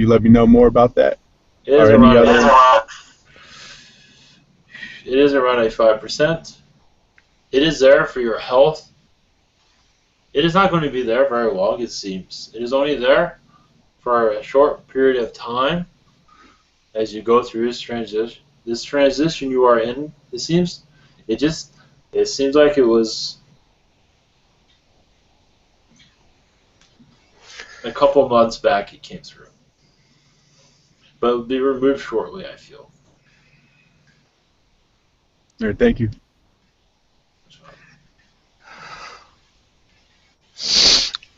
F: let me know more about that?
B: It is around a 5%. It is there for your health. It is not going to be there very long, it seems. It is only there for a short period of time as you go through this transition. This transition you are in, it seems like it was a couple months back it came through. But it will be removed shortly, I feel.
F: All right, thank you.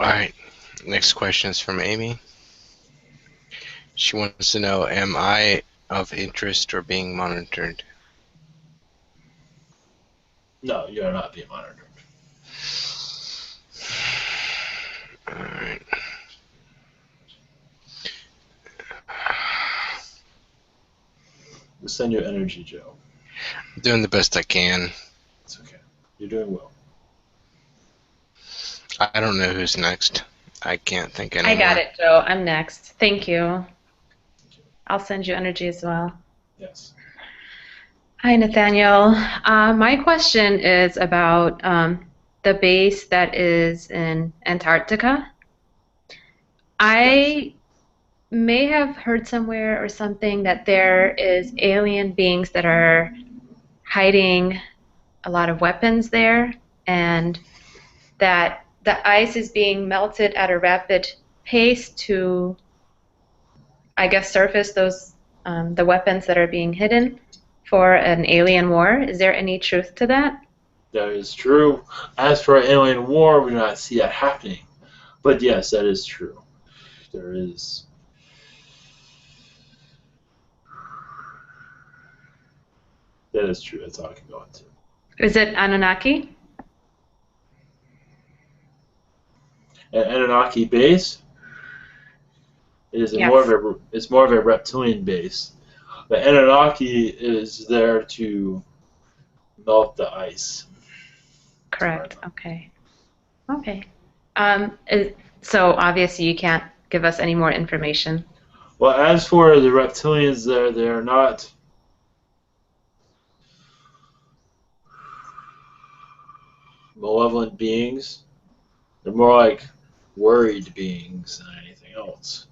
C: All right, next question is from Amy. She wants to know, am I of interest or being monitored?
B: No, you are not being monitored.
C: All right.
B: We'll send you energy, Joe.
C: I'm doing the best I can.
B: It's okay. You're doing well.
C: I don't know who's next. I can't think anymore.
G: I got it, Joe. I'm next. Thank you. I'll send you energy as well.
B: Yes.
G: Hi, Nathaniel. My question is about the base that is in Antarctica. I may have heard somewhere or something that there is alien beings that are hiding a lot of weapons there, and that the ice is being melted at a rapid pace to, I guess, surface those the weapons that are being hidden for an alien war. Is there any truth to that?
B: That is true. As for alien war, we do not see that happening. But yes, that is true. There is. That is true. That's all I can go into.
G: Is it Anunnaki?
B: An Anunnaki base is
G: Yes.
B: it's more of a reptilian base. The Anunnaki is there to melt the ice.
G: Correct. Okay. Okay. So obviously you can't give us any more information.
B: Well, as for the reptilians there, they are not malevolent beings. They're more like worried beings than anything else.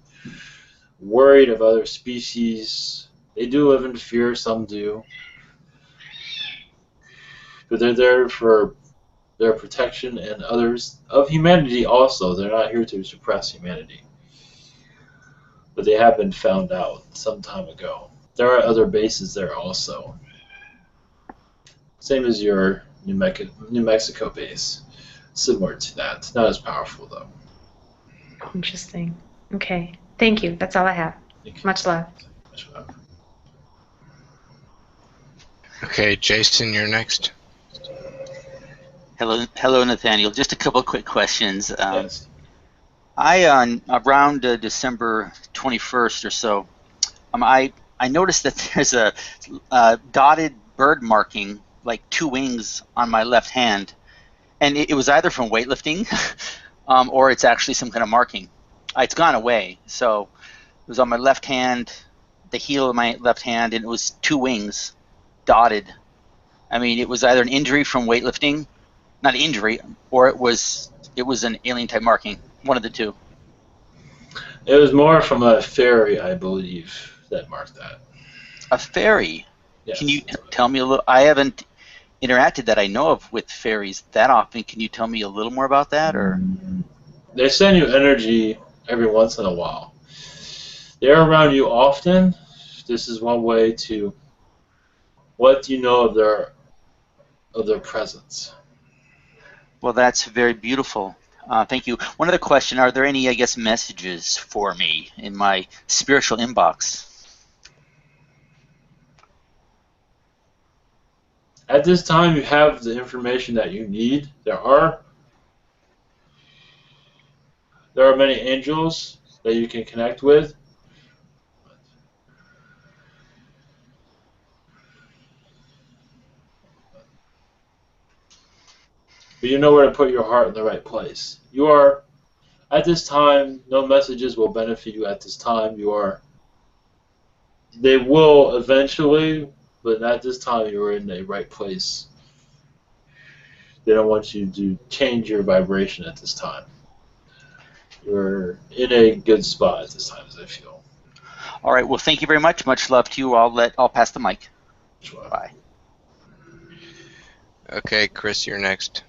B: Worried of other species. They do live in fear, some do. But they're there for their protection and others of humanity also. They're not here to suppress humanity. But they have been found out some time ago. There are other bases there also. Same as your New Mexico base. Similar to that. Not as powerful though.
G: Interesting. Okay. Thank you. That's all I have. Much love.
B: Much love.
C: Okay, Jason, you're next.
H: Hello, Nathaniel. Just a couple quick questions.
B: Yes.
H: Around December 21st or so, I noticed that there's a dotted bird marking, like 2 wings on my left hand, and it was either from weightlifting, or it's actually some kind of marking. It's gone away, so it was on my left hand, the heel of my left hand, and it was 2 wings, dotted. I mean, it was either an injury from weightlifting, not an injury, or it was an alien type marking. One of the two.
B: It was more from a fairy, I believe, that marked that.
H: A fairy?
B: Yes.
H: Can you tell me a little? I haven't interacted that I know of with fairies that often. Can you tell me a little more about that, or?
B: They send you energy every once in a while. They're around you often. This is one way to let you know of their presence.
H: Well, that's very beautiful. Thank you. One other question: are there any, I guess, messages for me in my spiritual inbox?
B: At this time, you have the information that you need. There are many angels that you can connect with. But you know where to put your heart in the right place. You are, at this time, no messages will benefit you at this time. They will eventually, but at this time you are in the right place. They don't want you to change your vibration at this time. You're in a good spot at this time, as I feel.
H: All right. Well, thank you very much. Much love to you. I'll pass the mic.
B: Sure.
H: Bye.
C: Okay, Chris, you're next.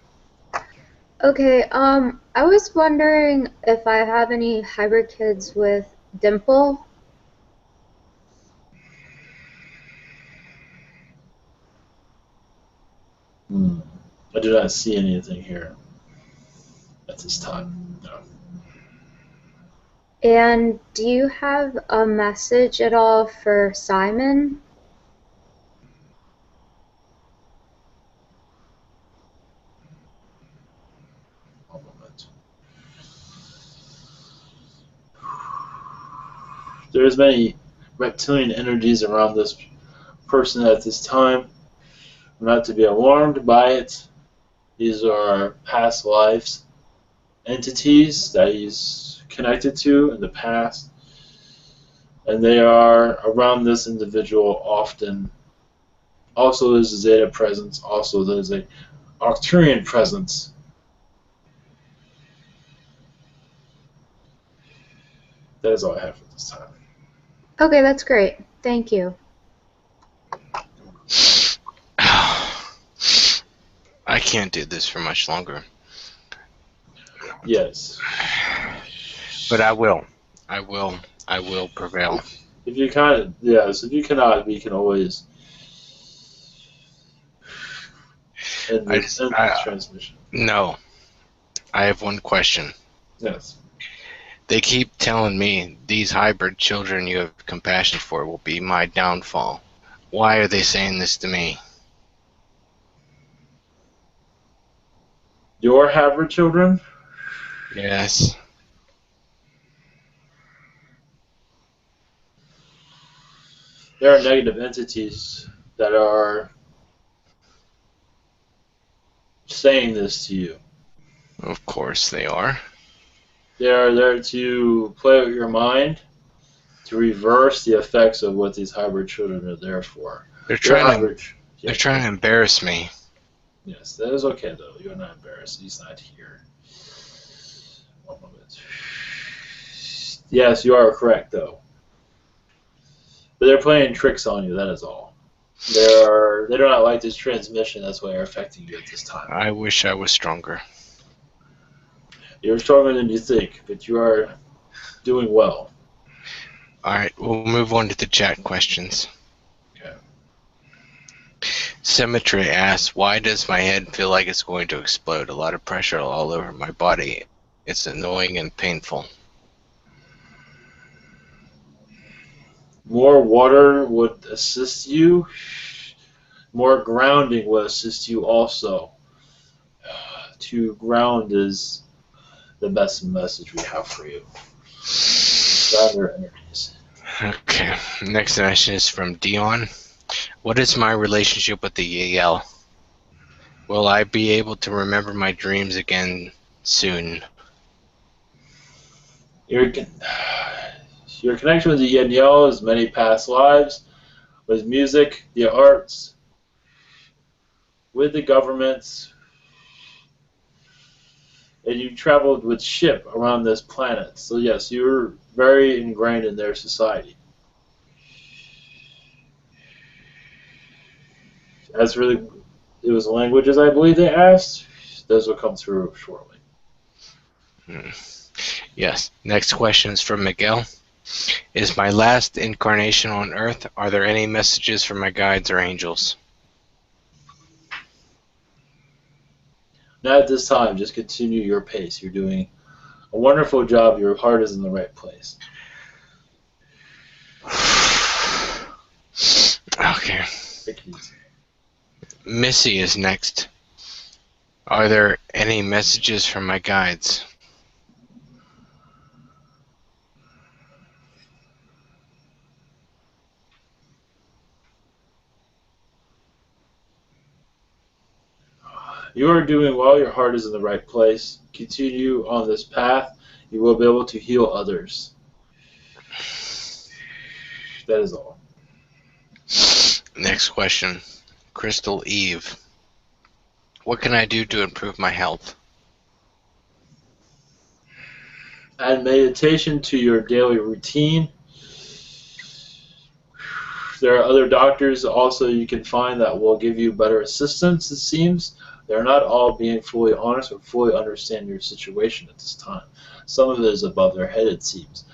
D: Okay, I was wondering if I have any hybrid kids with Dimple.
B: I do not see anything here at this time. No.
D: And do you have a message at all for Simon?
B: One moment. There's many reptilian energies around this person at this time. Not to be alarmed by it. These are past lives entities that he's connected to in the past, and they are around this individual often. Also, there's a Zeta presence. Also, there's a Arcturian presence. That is all I have for this time.
D: Okay, that's great. Thank you.
C: I can't do this for much longer.
B: Yes.
C: But I will. I will prevail.
B: If you can't, yes. If you cannot, we can always end this transmission.
C: No. I have one question.
B: Yes.
C: They keep telling me these hybrid children you have compassion for will be my downfall. Why are they saying this to me?
B: Your hybrid children?
C: Yes.
B: There are negative entities that are saying this to you.
C: Of course they are.
B: They are there to play with your mind, to reverse the effects of what these hybrid children are there for.
C: They're trying to embarrass me.
B: Yes, that is okay though. You're not embarrassed. He's not here. One moment. Yes, you are correct though. But they're playing tricks on you, that is all. They do not like this transmission, that's why they're affecting you at this time.
C: I wish I was stronger.
B: You're stronger than you think, but you are doing well.
C: Alright, we'll move on to the chat questions.
B: Okay.
C: Symmetry asks, why does my head feel like it's going to explode? A lot of pressure all over my body. It's annoying and painful.
B: More water would assist you. More grounding will assist you also. To ground is the best message we have for you. Ground your energies.
C: Okay, next question is from Dion. What is my relationship with the Yael? Will I be able to remember my dreams again soon?
B: Your connection with the Yael is many past lives, with music, the arts, with the governments, and you traveled with ship around this planet. So yes, you're very ingrained in their society. As for it was languages, I believe they asked. Those will come through shortly.
C: Yes. Next question is from Miguel. Is my last incarnation on Earth? Are there any messages from my guides or angels?
B: Not at this time. Just continue your pace. You're doing a wonderful job. Your heart is in the right place.
C: Okay. Missy is next. Are there any messages from my guides?
B: You are doing well. Your heart is in the right place. Continue on this path. You will be able to heal others. That is all.
C: Next question. Crystal Eve. What can I do to improve my health?
B: Add meditation to your daily routine. There are other doctors also you can find that will give you better assistance, it seems. They're not all being fully honest or fully understand your situation at this time. Some of it is above their head, it seems.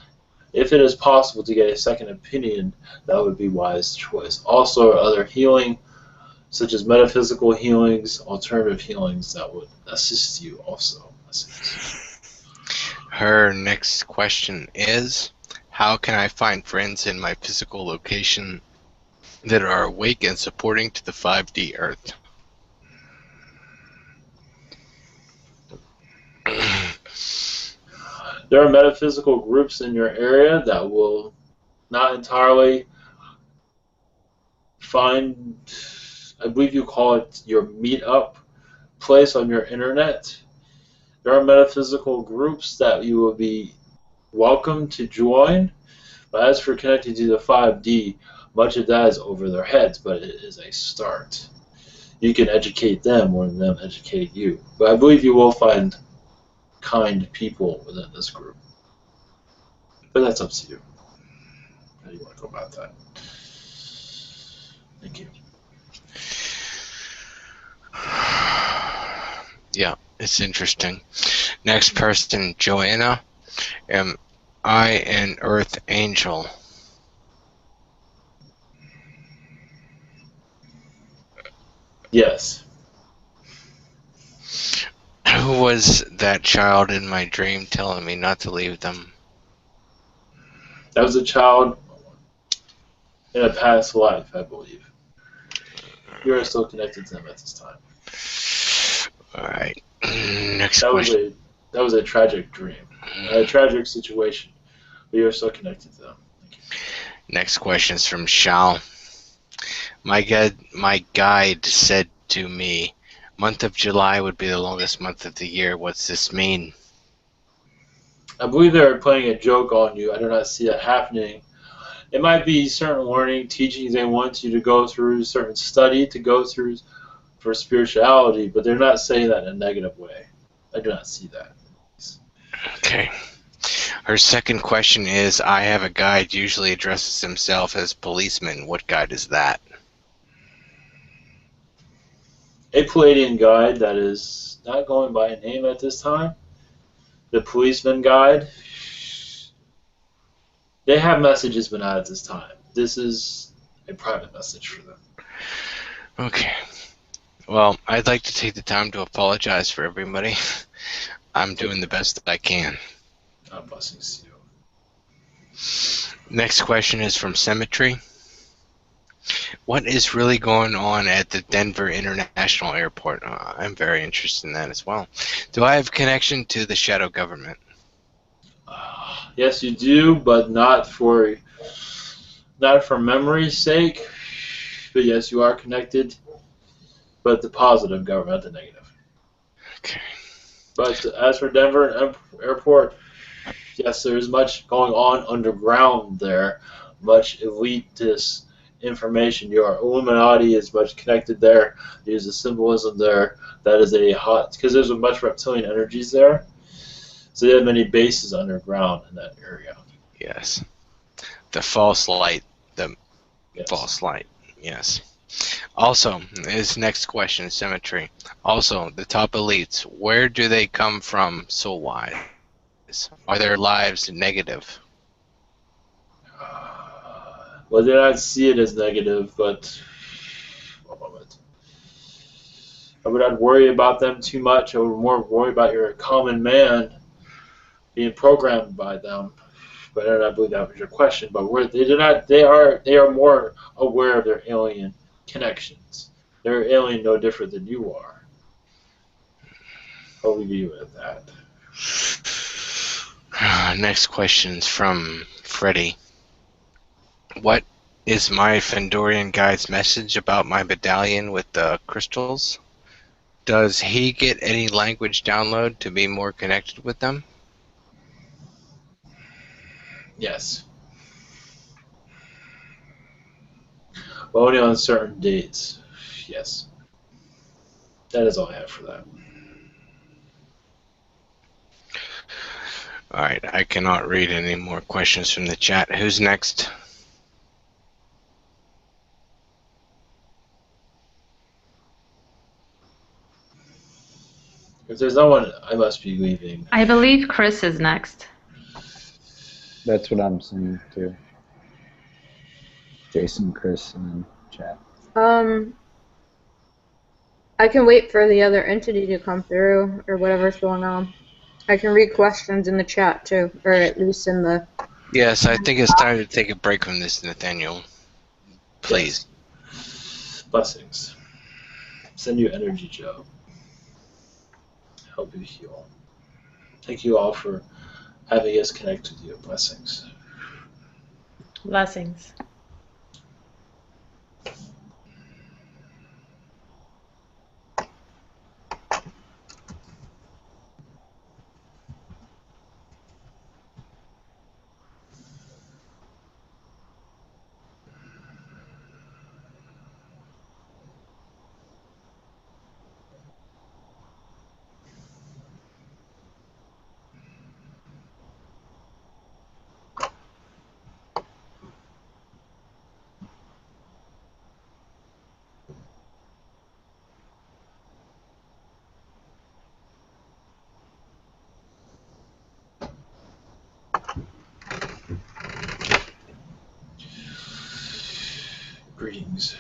B: If it is possible to get a second opinion, that would be wise choice. Also, other healing, such as metaphysical healings, alternative healings, that would assist you also.
C: Her next question is, how can I find friends in my physical location that are awake and supporting to the 5D Earth?
B: There are metaphysical groups in your area that will not entirely find, I believe you call it your meetup place on your internet. There are metaphysical groups that you will be welcome to join. But as for connecting to the 5D, much of that is over their heads, but it is a start. You can educate them more than them educate you. But I believe you will find kind people within this group. But that's up to you. How do you want to go about that? Thank you.
C: Yeah, it's interesting. Next person, Joanna. Am I an Earth Angel?
B: Yes.
C: Who was that child in my dream telling me not to leave them?
B: That was a child in a past life, I believe. You are still connected to them at this time.
C: Alright. Next
B: That
C: question.
B: was a tragic dream. A tragic situation. But you are still connected to them. Thank you.
C: Next question is from Shao. My guide said to me, month of July would be the longest month of the year. What's this mean?
B: I believe they're playing a joke on you. I do not see that happening. It might be certain learning, teachings they want you to go through, certain study to go through for spirituality, but they're not saying that in a negative way. I do not see that.
C: Okay. Her second question is, I have a guide usually addresses himself as policeman. What guide is that?
B: A Pleiadian guide that is not going by a name at this time. The policeman guide. They have messages, but not at this time. This is a private message for them.
C: Okay. Well, I'd like to take the time to apologize for everybody. I'm doing the best that I can.
B: Blessings to you.
C: Next question is from Cemetery. What is really going on at the Denver International Airport? I'm very interested in that as well. Do I have connection to the shadow government?
B: Yes, you do, but not for memory's sake. But yes, you are connected. But the positive government, the negative.
C: Okay.
B: But as for Denver Airport, yes, there is much going on underground there. Much elitist information. Your Illuminati is much connected there. There's a symbolism there. That is a hot, because there's a much reptilian energies there. So they have many bases underground in that area.
C: Yes. The false light. The
B: Yes.
C: false light. Yes. Also, his next question, Cemetery. Also, the top elites, where do they come from soul-wise? Are their lives negative?
B: Well, they don't see it as negative, but one moment. I would not worry about them too much. I would more worry about your common man being programmed by them. But I do not believe that was your question. But they are more aware of their alien connections. They're alien no different than you are. I'll leave you with that.
C: Next question's from Freddy. What is my Fendorian guide's message about my medallion with the crystals? Does he get any language download to be more connected with them?
B: Yes. But only on certain dates. Yes. That is all I have for that.
C: Alright, I cannot read any more questions from the chat. Who's next?
B: If there's no one, I must be leaving.
G: I believe Chris is next.
E: That's what I'm saying too. Jason, Chris, and then chat.
D: I can wait for the other entity to come through, or whatever's going on. I can read questions in the chat too, or at least in the...
C: Yes, I think it's time to take a break from this, Nathaniel. Please.
B: Yes. Blessings. Send you energy, Joe. Help you heal. Thank you all for having us connect with you. Blessings.
G: Blessings.
B: Greetings.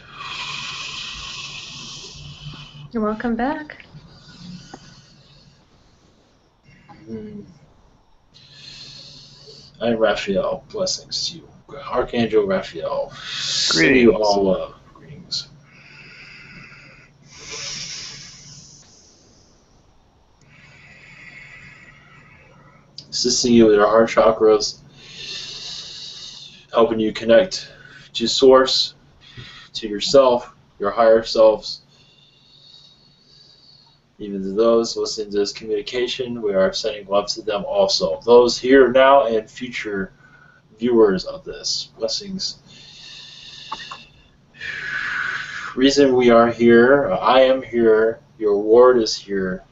G: You're welcome back.
B: I'm Raphael. Blessings to you. Archangel Raphael. Send you
C: Greetings.
B: all love. Greetings. Assisting you with your heart chakras, helping you connect to Source, to yourself, your higher selves. Even to those listening to this communication, we are sending love to them also. Those here now and future viewers of this. Blessings. Reason we are here, I am here, your ward is here,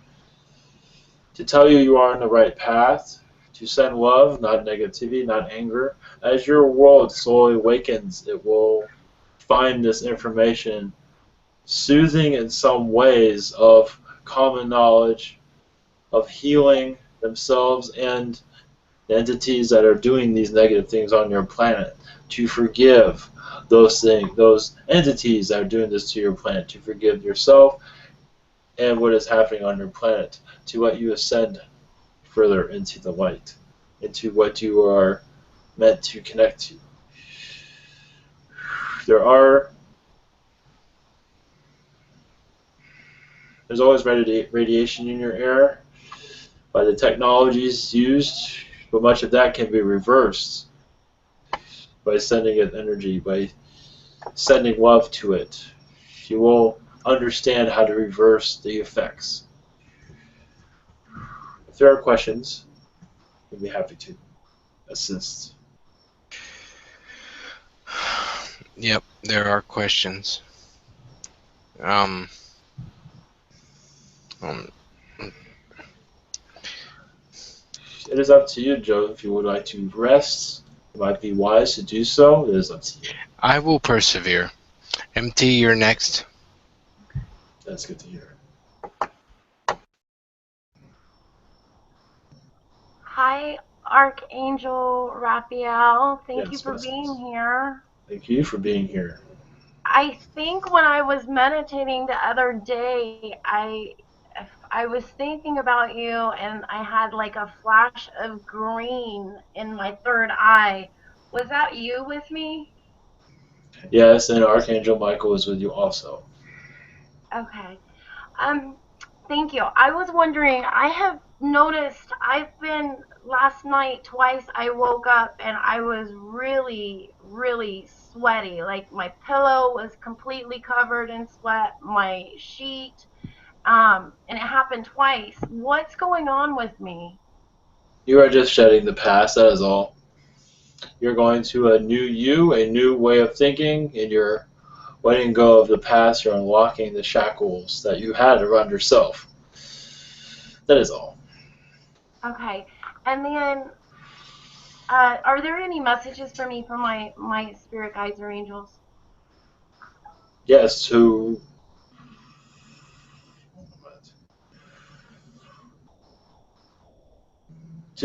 B: to tell you you are on the right path, to send love, not negativity, not anger. As your world slowly awakens, it will find this information soothing in some ways of common knowledge, of healing themselves and the entities that are doing these negative things on your planet, to forgive those things, those entities that are doing this to your planet, to forgive yourself and what is happening on your planet, to let you ascend further into the light, into what you are meant to connect to. There's always radiation in your air by the technologies used, but much of that can be reversed by sending it energy, by sending love to it. You will understand how to reverse the effects. If there are questions, we'd be happy to assist.
C: Yep, there are questions.
B: It is up to you, Joe. If you would like to rest, it might be wise to do so. It is up to you.
C: I will persevere. MT, you're next.
B: That's good to hear.
J: Hi, Archangel Raphael. Thank you
B: Yes,
J: for
B: blessings.
J: being here.
B: Thank you for being here.
J: I think when I was meditating the other day, I was thinking about you, and I had like a flash of green in my third eye. Was that you with me?
B: Yes, and Archangel Michael is with you also.
J: Okay. Thank you. I was wondering, I have noticed last night twice I woke up and I was really, really sweaty. Like my pillow was completely covered in sweat, my sheet, and it happened twice. What's going on with me?
B: You are just shedding the past, that is all. You're going to a new you, a new way of thinking, and you're letting go of the past. You're unlocking the shackles that you had around yourself. That is all.
J: Okay. And then, are there any messages for me from my spirit guides or angels?
B: Yes, to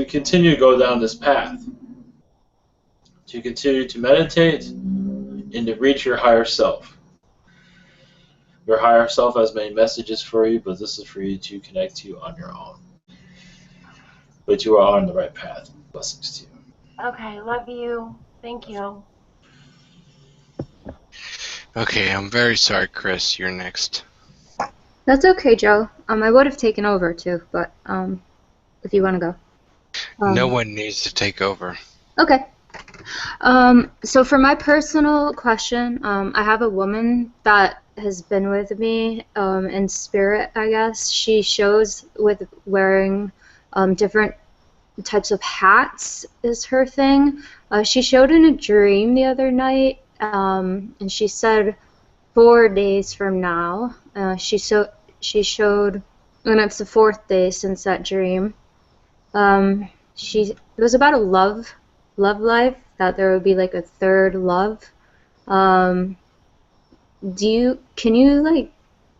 B: continue to go down this path, to continue to meditate, and to reach your higher self. Your higher self has many messages for you, but this is for you to connect to on your own. But you are on the right path. Blessings to you.
J: Okay, love you. Thank you.
C: Okay, I'm very sorry, Chris. You're next.
D: That's okay, Joe. I would have taken over too, but if you want to go.
C: No one needs to take over.
D: Okay. So for my personal question, I have a woman that has been with me in spirit, I guess. She shows with wearing different types of hats is her thing. She showed in a dream the other night, and she said 4 days from now. She showed, and it's the 4th day since that dream. It was about a love life, that there would be like a third love. Can you like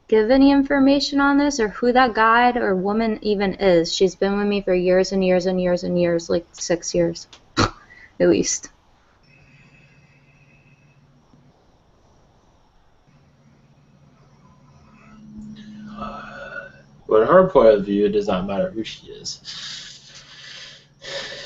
D: give any information on this, or who that guide or woman even is? She's been with me for years and years and years and years, like 6 years at least.
B: But her point of view, it does not matter who she is.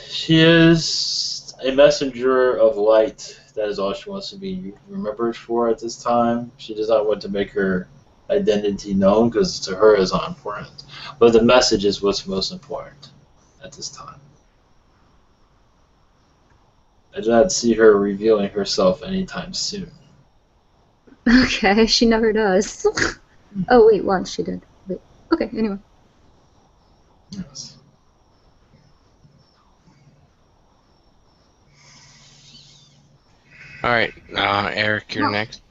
B: She is a messenger of light. That is all she wants to be remembered for at this time. She does not want to make her identity known because to her is not important. But the message is what's most important at this time. I do not see her revealing herself anytime soon.
D: Okay, she never does. Oh, wait, once she did. Wait. Okay, anyway.
B: Yes.
C: All right, Eric, you're next.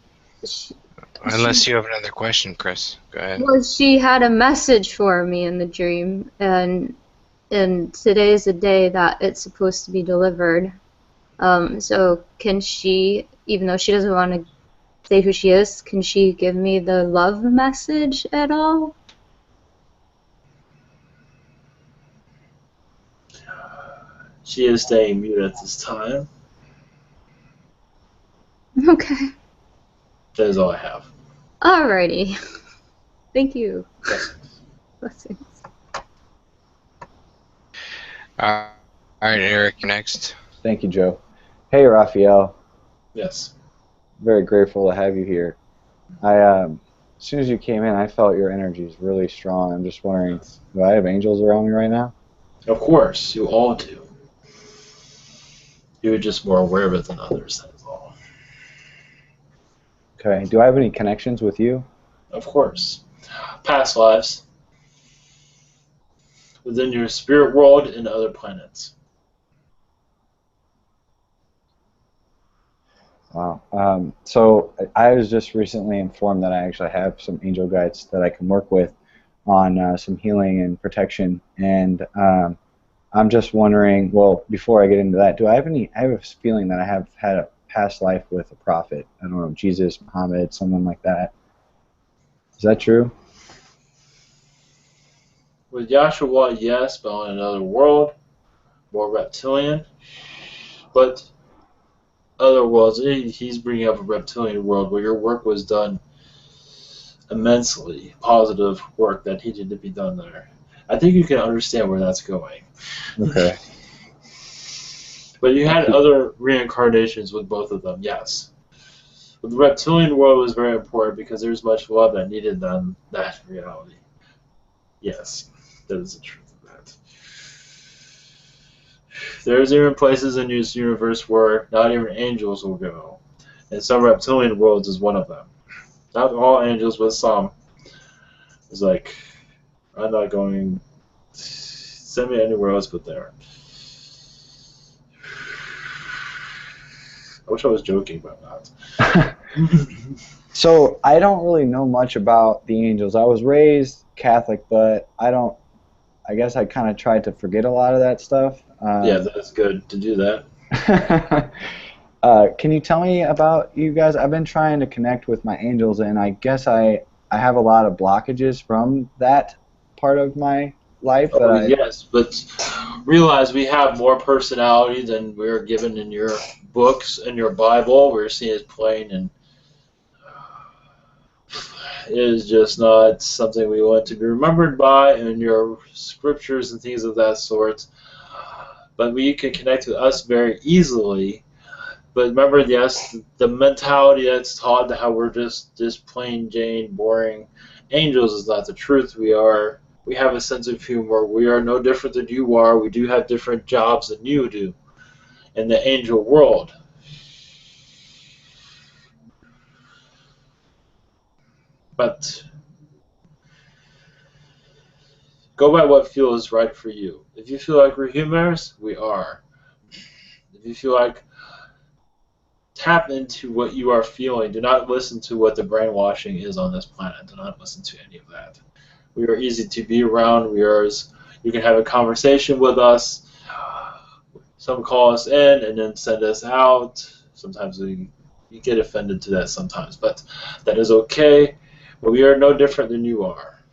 C: Unless you have another question, Chris. Go ahead.
D: Well, she had a message for me in the dream, and today's the day that it's supposed to be delivered. So can she, even though she doesn't want to say who she is, can she give me the love message at all?
B: She is staying mute at this time.
D: Okay.
B: That is all I have.
D: Alrighty. Thank you. Blessings.
C: All right, Eric, you're next.
E: Thank you, Joe. Hey, Raphael.
B: Yes.
E: Very grateful to have you here. As soon as you came in, I felt your energy is really strong. I'm just wondering, do I have angels around me right now?
B: Of course, you all do. You're just more aware of it than others, that is all.
E: Okay. Do I have any connections with you?
B: Of course. Past lives. Within your spirit world and other planets.
E: Wow. So I was just recently informed that I actually have some angel guides that I can work with on some healing and protection. And I'm just wondering, well, before I get into that, I have a feeling that I have had a past life with a prophet. I don't know, Jesus, Muhammad, someone like that. Is that true?
B: With Yahshua, yes, but on another world, more reptilian. But other worlds, he's bringing up a reptilian world where your work was done immensely, positive work that needed to be done there. I think you can understand where that's going.
E: Okay.
B: But you had other reincarnations with both of them, yes. But the reptilian world was very important because there's much love that needed than that reality. Yes, that is the truth of that. There's even places in this universe where not even angels will go. And some reptilian worlds is one of them. Not all angels, but some. It's like, I'm not going, send me anywhere else but there. I wish I was joking about that.
E: So I don't really know much about the angels. I was raised Catholic, but I guess I kind of tried to forget a lot of that stuff.
B: Yeah, that's good to do that.
E: Can you tell me about you guys? I've been trying to connect with my angels, and I guess I have a lot of blockages from that part of my life.
B: Yes, but realize we have more personality than we're given in your books and your Bible. We're seeing it plain, and it is just not something we want to be remembered by in your scriptures and things of that sort. But we can connect with us very easily. But remember, yes, the mentality that's taught that how we're just plain Jane, boring angels is not the truth. We have a sense of humor. We are no different than you are. We do have different jobs than you do in the angel world. But go by what feels right for you. If you feel like we're humorous, we are. If you feel like tap into what you are feeling. Do not listen to what the brainwashing is on this planet. Do not listen to any of that. We are easy to be around. You can have a conversation with us. Some call us in and then send us out. Sometimes we get offended to that sometimes, but that is okay. But we are no different than you are.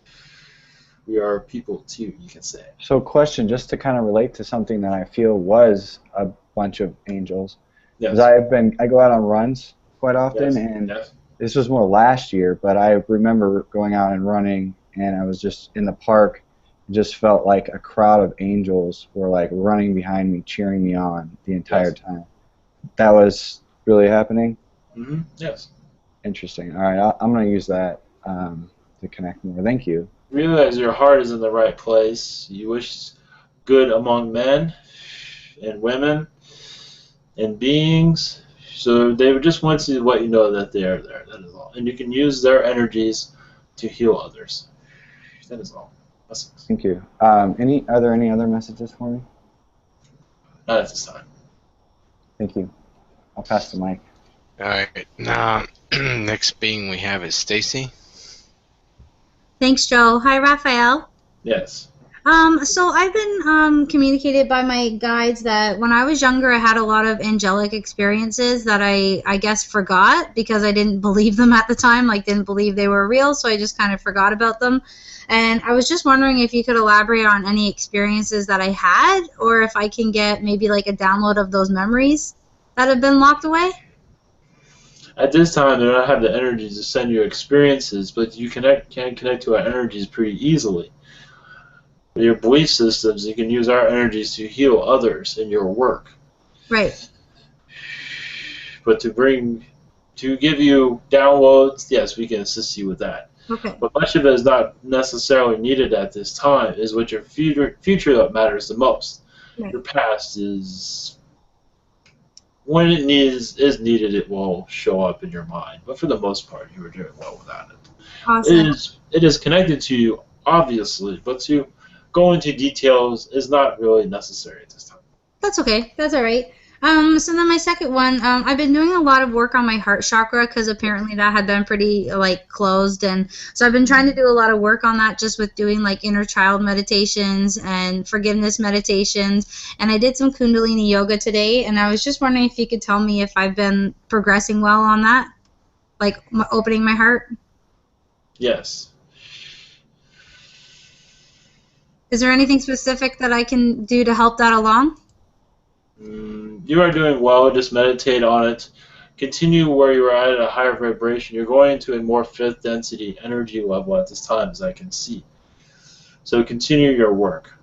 B: We are people too, you can say.
E: So question, just to kind of relate to something that I feel was a bunch of angels.
B: Yes.
E: I go out on runs quite often, and this was more last year, but I remember going out and running and I was just in the park. It just felt like a crowd of angels were like running behind me, cheering me on the entire time. That was really happening?
B: Mm-hmm. Yes.
E: Interesting. All right, I'm going to use that to connect more. Thank you.
B: Realize your heart is in the right place. You wish good among men and women and beings. So they would just want to let you know that they are there. That is all. And you can use their energies to heal others. That is all. Blessings.
E: Thank you. Are there any other messages for me?
B: Not at this time.
E: Thank you. I'll pass the mic.
C: All right. Now, next being we have is Stacy.
K: Thanks, Joe. Hi, Raphael.
B: Yes.
K: So I've been communicated by my guides that when I was younger, I had a lot of angelic experiences that I guess forgot because I didn't believe them at the time, like didn't believe they were real, so I just kind of forgot about them. And I was just wondering if you could elaborate on any experiences that I had, or if I can get maybe like a download of those memories that have been locked away.
B: At this time, they don't have the energies to send you experiences, but you can connect to our energies pretty easily. With your belief systems, you can use our energies to heal others in your work.
K: Right.
B: But to give you downloads, yes, we can assist you with that.
K: Okay.
B: But much of it is not necessarily needed at this time. Is what your future that matters the most.
K: Right.
B: Your past is, when it is needed, it will show up in your mind. But for the most part, you are doing well without it.
K: Awesome.
B: It is connected to you, obviously, but to go into details is not really necessary at this time.
K: That's okay. That's all right. So then my second one, I've been doing a lot of work on my heart chakra because apparently that had been pretty like closed, and so I've been trying to do a lot of work on that just with doing like inner child meditations and forgiveness meditations, and I did some Kundalini yoga today, and I was just wondering if you could tell me if I've been progressing well on that, like opening my heart.
B: Yes.
K: Is there anything specific that I can do to help that along?
B: You are doing well. Just meditate on it. Continue where you are at a higher vibration. You're going into a more fifth density energy level at this time, as I can see. So continue your work.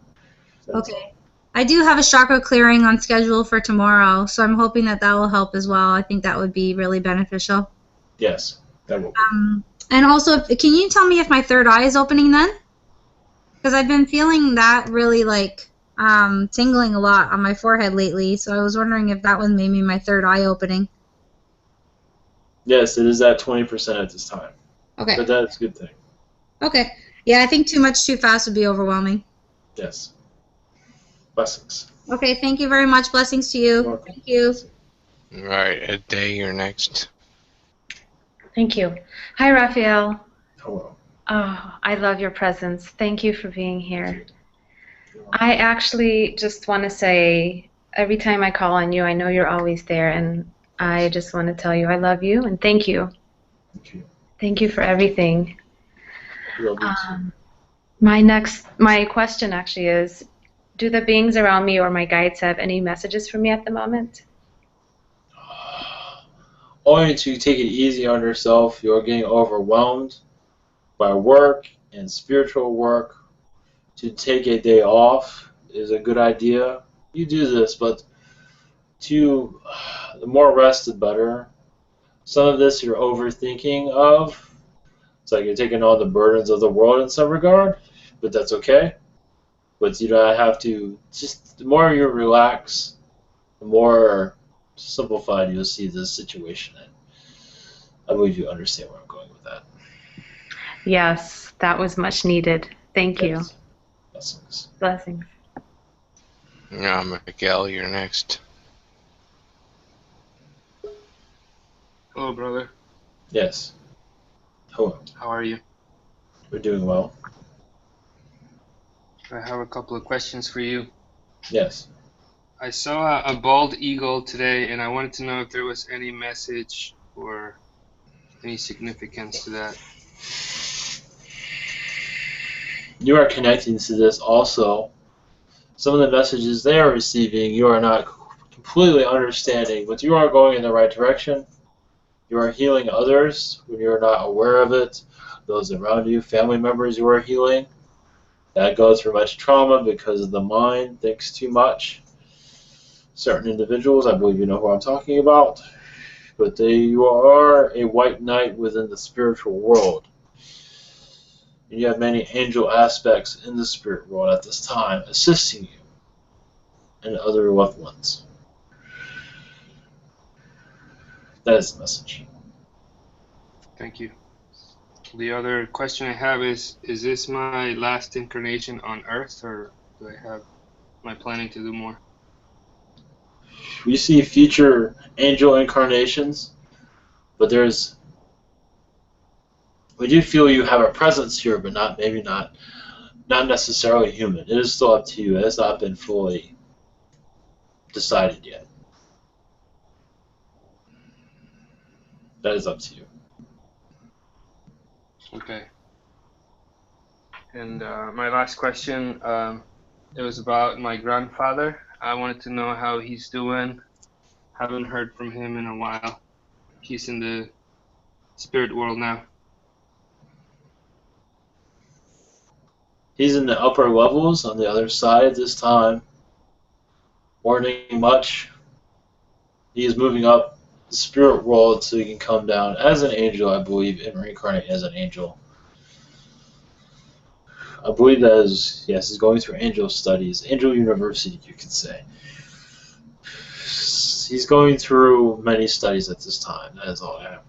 K: Okay. I do have a chakra clearing on schedule for tomorrow, so I'm hoping that that will help as well. I think that would be really beneficial.
B: Yes, that will be.
K: And also, can you tell me if my third eye is opening then? Because I've been feeling that really like tingling a lot on my forehead lately, so I was wondering if that was maybe my third eye opening.
B: Yes, it is at 20% at this time.
K: Okay.
B: But that's a good thing.
K: Okay. Yeah, I think too much too fast would be overwhelming.
B: Yes. Blessings.
K: Okay, thank you very much. Blessings to you.
B: You're welcome.
K: Thank you.
C: All right, Day, you're next.
G: Thank you. Hi, Raphael.
B: Hello.
G: Oh, I love your presence. Thank you for being here. I actually just want to say, every time I call on you, I know you're always there, and I just want to tell you I love you and thank you.
B: Thank you.
G: Thank you for everything.
B: Love you too.
G: My question actually is, do the beings around me or my guides have any messages for me at the moment?
B: Only to take it easy on yourself. You're getting overwhelmed by work and spiritual work. To take a day off is a good idea. You do this, but the more rest, the better. Some of this you're overthinking of. It's like you're taking on the burdens of the world in some regard, but that's okay. But you don't have to. Just the more you relax, the more simplified you'll see this situation. And I believe you understand where I'm going with that.
G: Yes, that was much needed. Thank you.
B: Blessings.
G: Blessings.
C: Miguel, you're next.
L: Hello, brother.
B: Yes. Hello.
L: How are you?
B: We're doing well.
L: I have a couple of questions for you.
B: Yes.
L: I saw a bald eagle today, and I wanted to know if there was any message or any significance to that.
B: You are connecting to this also. Some of the messages they are receiving, you are not completely understanding, but you are going in the right direction. You are healing others when you're not aware of it. those around you, family members you are healing, that go through much trauma because the mind thinks too much. Certain individuals, I believe you know who I'm talking about, but you are a white knight within the spiritual world. And you have many angel aspects in the spirit world at this time assisting you and other loved ones. That is the message.
L: Thank you. The other question I have is this my last incarnation on Earth, or am I planning to do more?
B: We see future angel incarnations, but we do feel you have a presence here, but not necessarily human. It is still up to you. It has not been fully decided yet. That is up to you.
L: Okay. And my last question, it was about my grandfather. I wanted to know how he's doing. Haven't heard from him in a while. He's in the spirit world now.
B: He's in the upper levels on the other side this time. Warning much. He is moving up the spirit world so he can come down as an angel, I believe, and reincarnate as an angel. I believe that is, yes, he's going through angel studies, angel university, you could say. He's going through many studies at this time. That is all I have.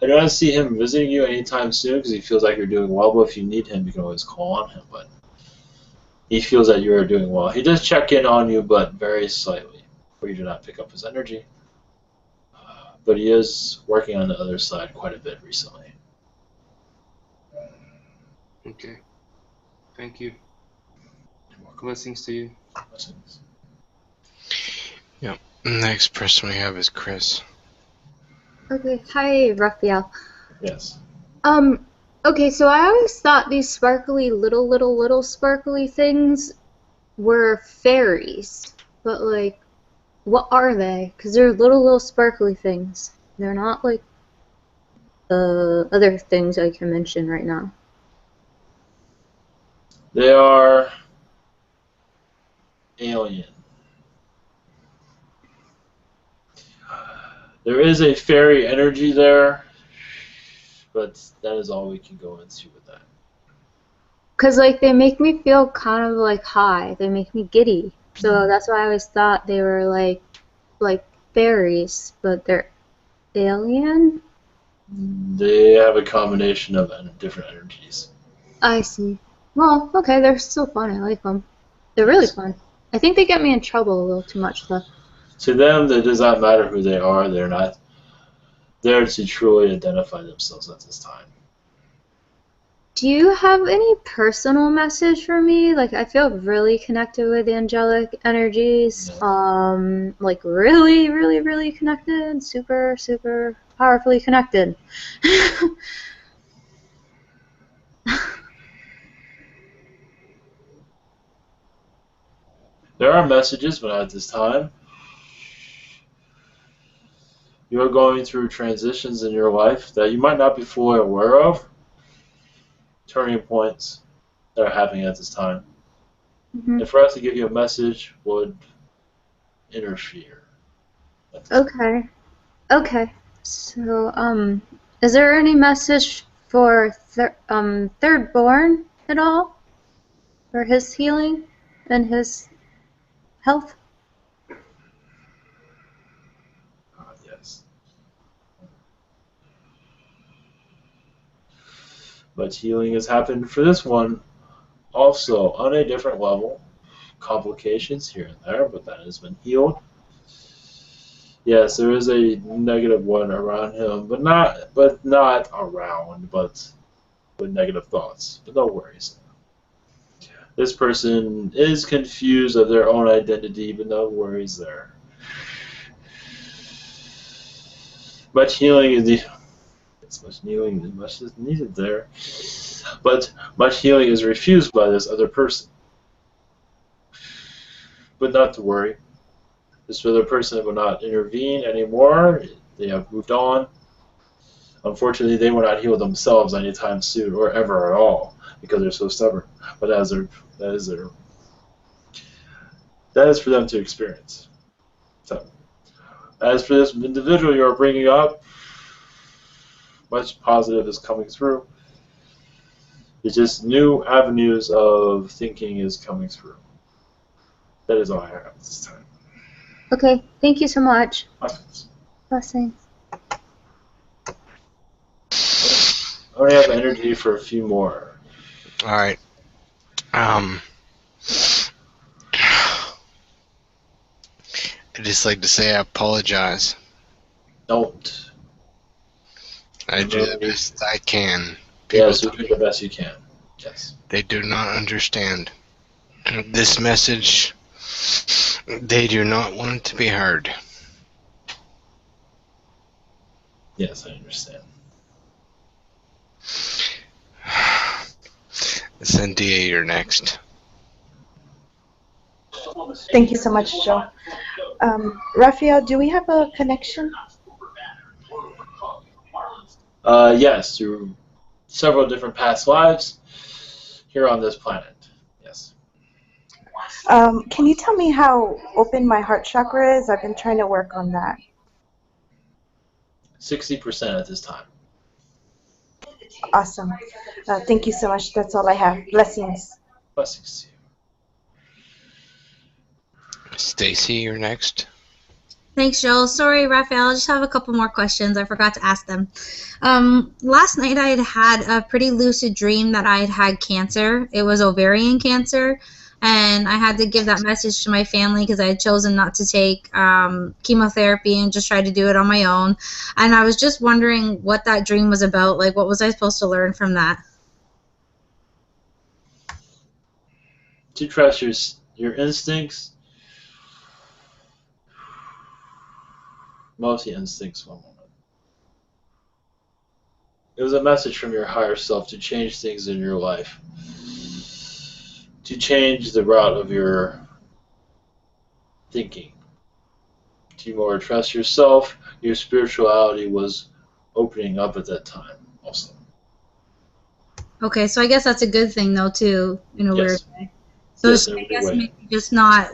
B: I don't see him visiting you anytime soon because he feels like you're doing well, but if you need him, you can always call on him. But he feels that you are doing well. He does check in on you, but very slightly, where you do not pick up his energy. But he is working on the other side quite a bit recently.
L: Okay. Thank you. Blessings to you.
B: Blessings.
C: Yep. Next person we have is Chris.
D: Okay, hi, Raphael.
B: Yes.
D: Okay, so I always thought these sparkly, little sparkly things were fairies. But, like, what are they? Because they're little sparkly things. They're not, like, the other things I can mention right now.
B: They are alien. There is a fairy energy there, but that is all we can go into with that.
D: Because, like, they make me feel kind of, like, high. They make me giddy. So that's why I always thought they were, like fairies, but they're alien?
B: They have a combination of different energies.
D: I see. Well, okay, they're still fun. I like them. They're really fun. I think they get me in trouble a little too much, though.
B: To them, it does not matter who they are. They're not there to truly identify themselves at this time.
D: Do you have any personal message for me? Like, I feel really connected with angelic energies.
B: Yeah.
D: Like, really connected. Super powerfully connected.
B: There are messages, but not at this time. You are going through transitions in your life that you might not be fully aware of. Turning points that are happening at this time.
D: Mm-hmm.
B: And for us to give you a message would interfere.
D: Okay. So, is there any message for Third Born at all? For his healing and his health?
B: Yes. But healing has happened for this one also on a different level. Complications here and there, but that has been healed. Yes, there is a negative one around him, but not around, but with negative thoughts. But no worries. This person is confused of their own identity, but no worries there. Much healing is much is needed there, but much healing is refused by this other person. But not to worry. This other person will not intervene anymore. They have moved on. Unfortunately, they will not heal themselves anytime soon or ever at all because they're so stubborn. But that is for them to experience. So, as for this individual you're bringing up, much positive is coming through. It's just new avenues of thinking is coming through. That is all I have at this time.
D: Okay, thank you so much.
B: Blessings.
D: Blessings.
B: I only have energy for a few more.
C: All right. I'd just like to say I apologize.
B: Don't.
C: I do the best I can.
B: Yes, you do the best you can. Yes.
C: They do not understand. This message, they do not want it to be heard.
B: Yes, I understand.
C: Cynthia, you're next.
I: Thank you so much, Joe. Raphael, do we have a connection?
B: Yes, through several different past lives here on this planet. Yes.
I: Can you tell me how open my heart chakra is? I've been trying to work on that.
B: 60% at this time.
I: Awesome. Thank you so much. That's all I have. Blessings.
B: Blessings to you.
C: Stacy, you're next.
K: Thanks, Joel. Sorry, Raphael. I just have a couple more questions. I forgot to ask them. Last night I had a pretty lucid dream that I had cancer. It was ovarian cancer, and I had to give that message to my family because I had chosen not to take chemotherapy and just try to do it on my own. And I was just wondering what that dream was about. Like, what was I supposed to learn from that?
B: To trust your instincts. Mostly instincts, one moment. It was a message from your higher self to change things in your life. To change the route of your thinking. To more trust yourself. Your spirituality was opening up at that time also.
K: Okay, so I guess that's a good thing, though, too, in a weird way. So
B: Yes,
K: I guess maybe just not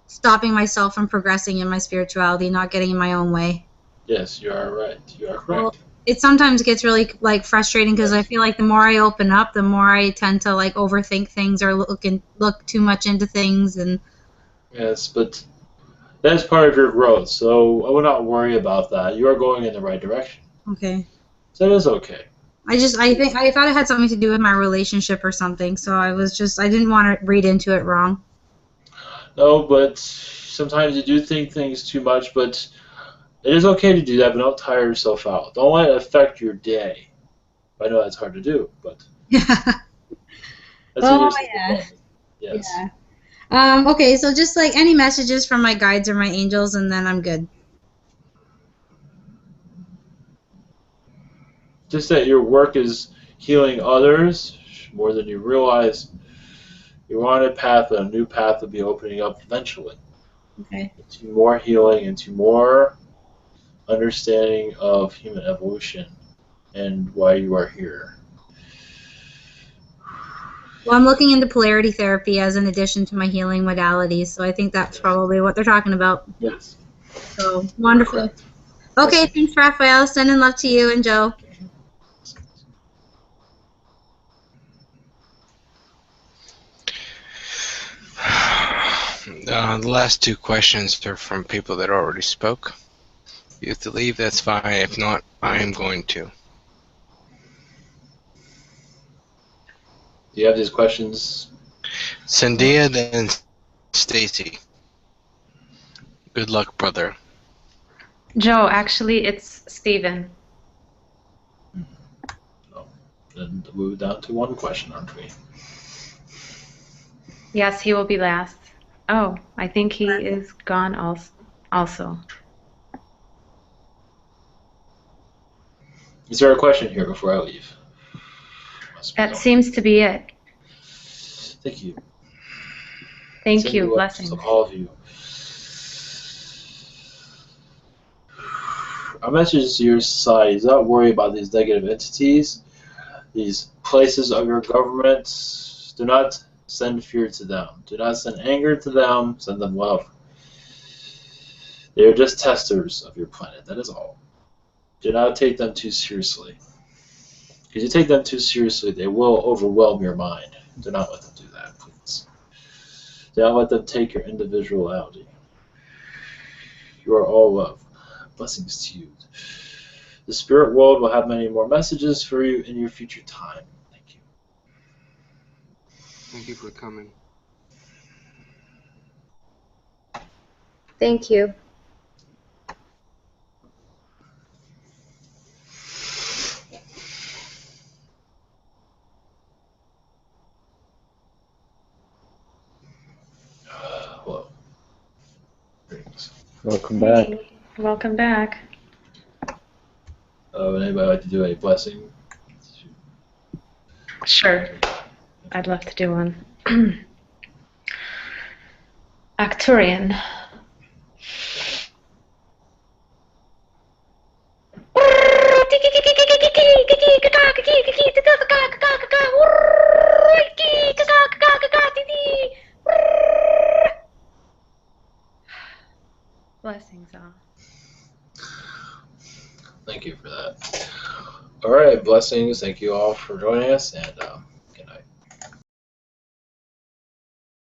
K: stopping myself from progressing in my spirituality, not getting in my own way.
B: Yes, you are right. You are correct.
K: Well, it sometimes gets really frustrating because I feel like the more I open up, the more I tend to overthink things or look too much into things. And
B: yes, but that is part of your growth, so I would not worry about that. You are going in the right direction.
K: Okay.
B: So it is okay.
K: I thought it had something to do with my relationship or something, so I didn't want to read into it wrong.
B: No, but sometimes you do think things too much, but it is okay to do that, but don't tire yourself out. Don't let it affect your day. I know that's hard to do, but that's
K: yeah.
B: Yes.
K: Yeah. Okay, so just any messages from my guides or my angels, and then I'm good.
B: Just that your work is healing others more than you realize. You're on a path, and a new path will be opening up eventually.
K: Okay.
B: Into more healing, into more understanding of human evolution and why you are here.
K: Well, I'm looking into polarity therapy as an addition to my healing modalities, so I think that's probably what they're talking about.
B: Yes.
K: So, wonderful.
B: Correct.
K: Okay, thanks, Raphael. Sending love to you and Joe.
C: The last two questions are from people that already spoke. If you have to leave, that's fine. If not, I am going to.
B: Do you have these questions?
C: Cynthia, then Stacy. Good luck, brother.
G: Joe, actually, it's Stephen.
B: No. Then move down to one question, aren't we?
G: Yes, he will be last. Oh, I think he is gone also.
B: Is there a question here before I leave?
G: That seems to be it.
B: Thank you.
G: Thank you. Blessings.
B: To all of you. Our message to your society is not worry about these negative entities, these places of your government. Do not send fear to them. Do not send anger to them. Send them love. They are just testers of your planet. That is all. Do not take them too seriously. If you take them too seriously, they will overwhelm your mind. Do not let them do that, please. Do not let them take your individuality. You are all love. Blessings to you. The spirit world will have many more messages for you in your future time. Thank you.
L: Thank you for coming.
D: Thank you.
B: Hello. Greetings.
E: Welcome back.
G: Hey, welcome back.
B: Would anybody like to do a blessing?
G: Sure. I'd love to do one. Arcturian. Blessings all.
B: Thank you for that. All right, blessings. Thank you all for joining us, and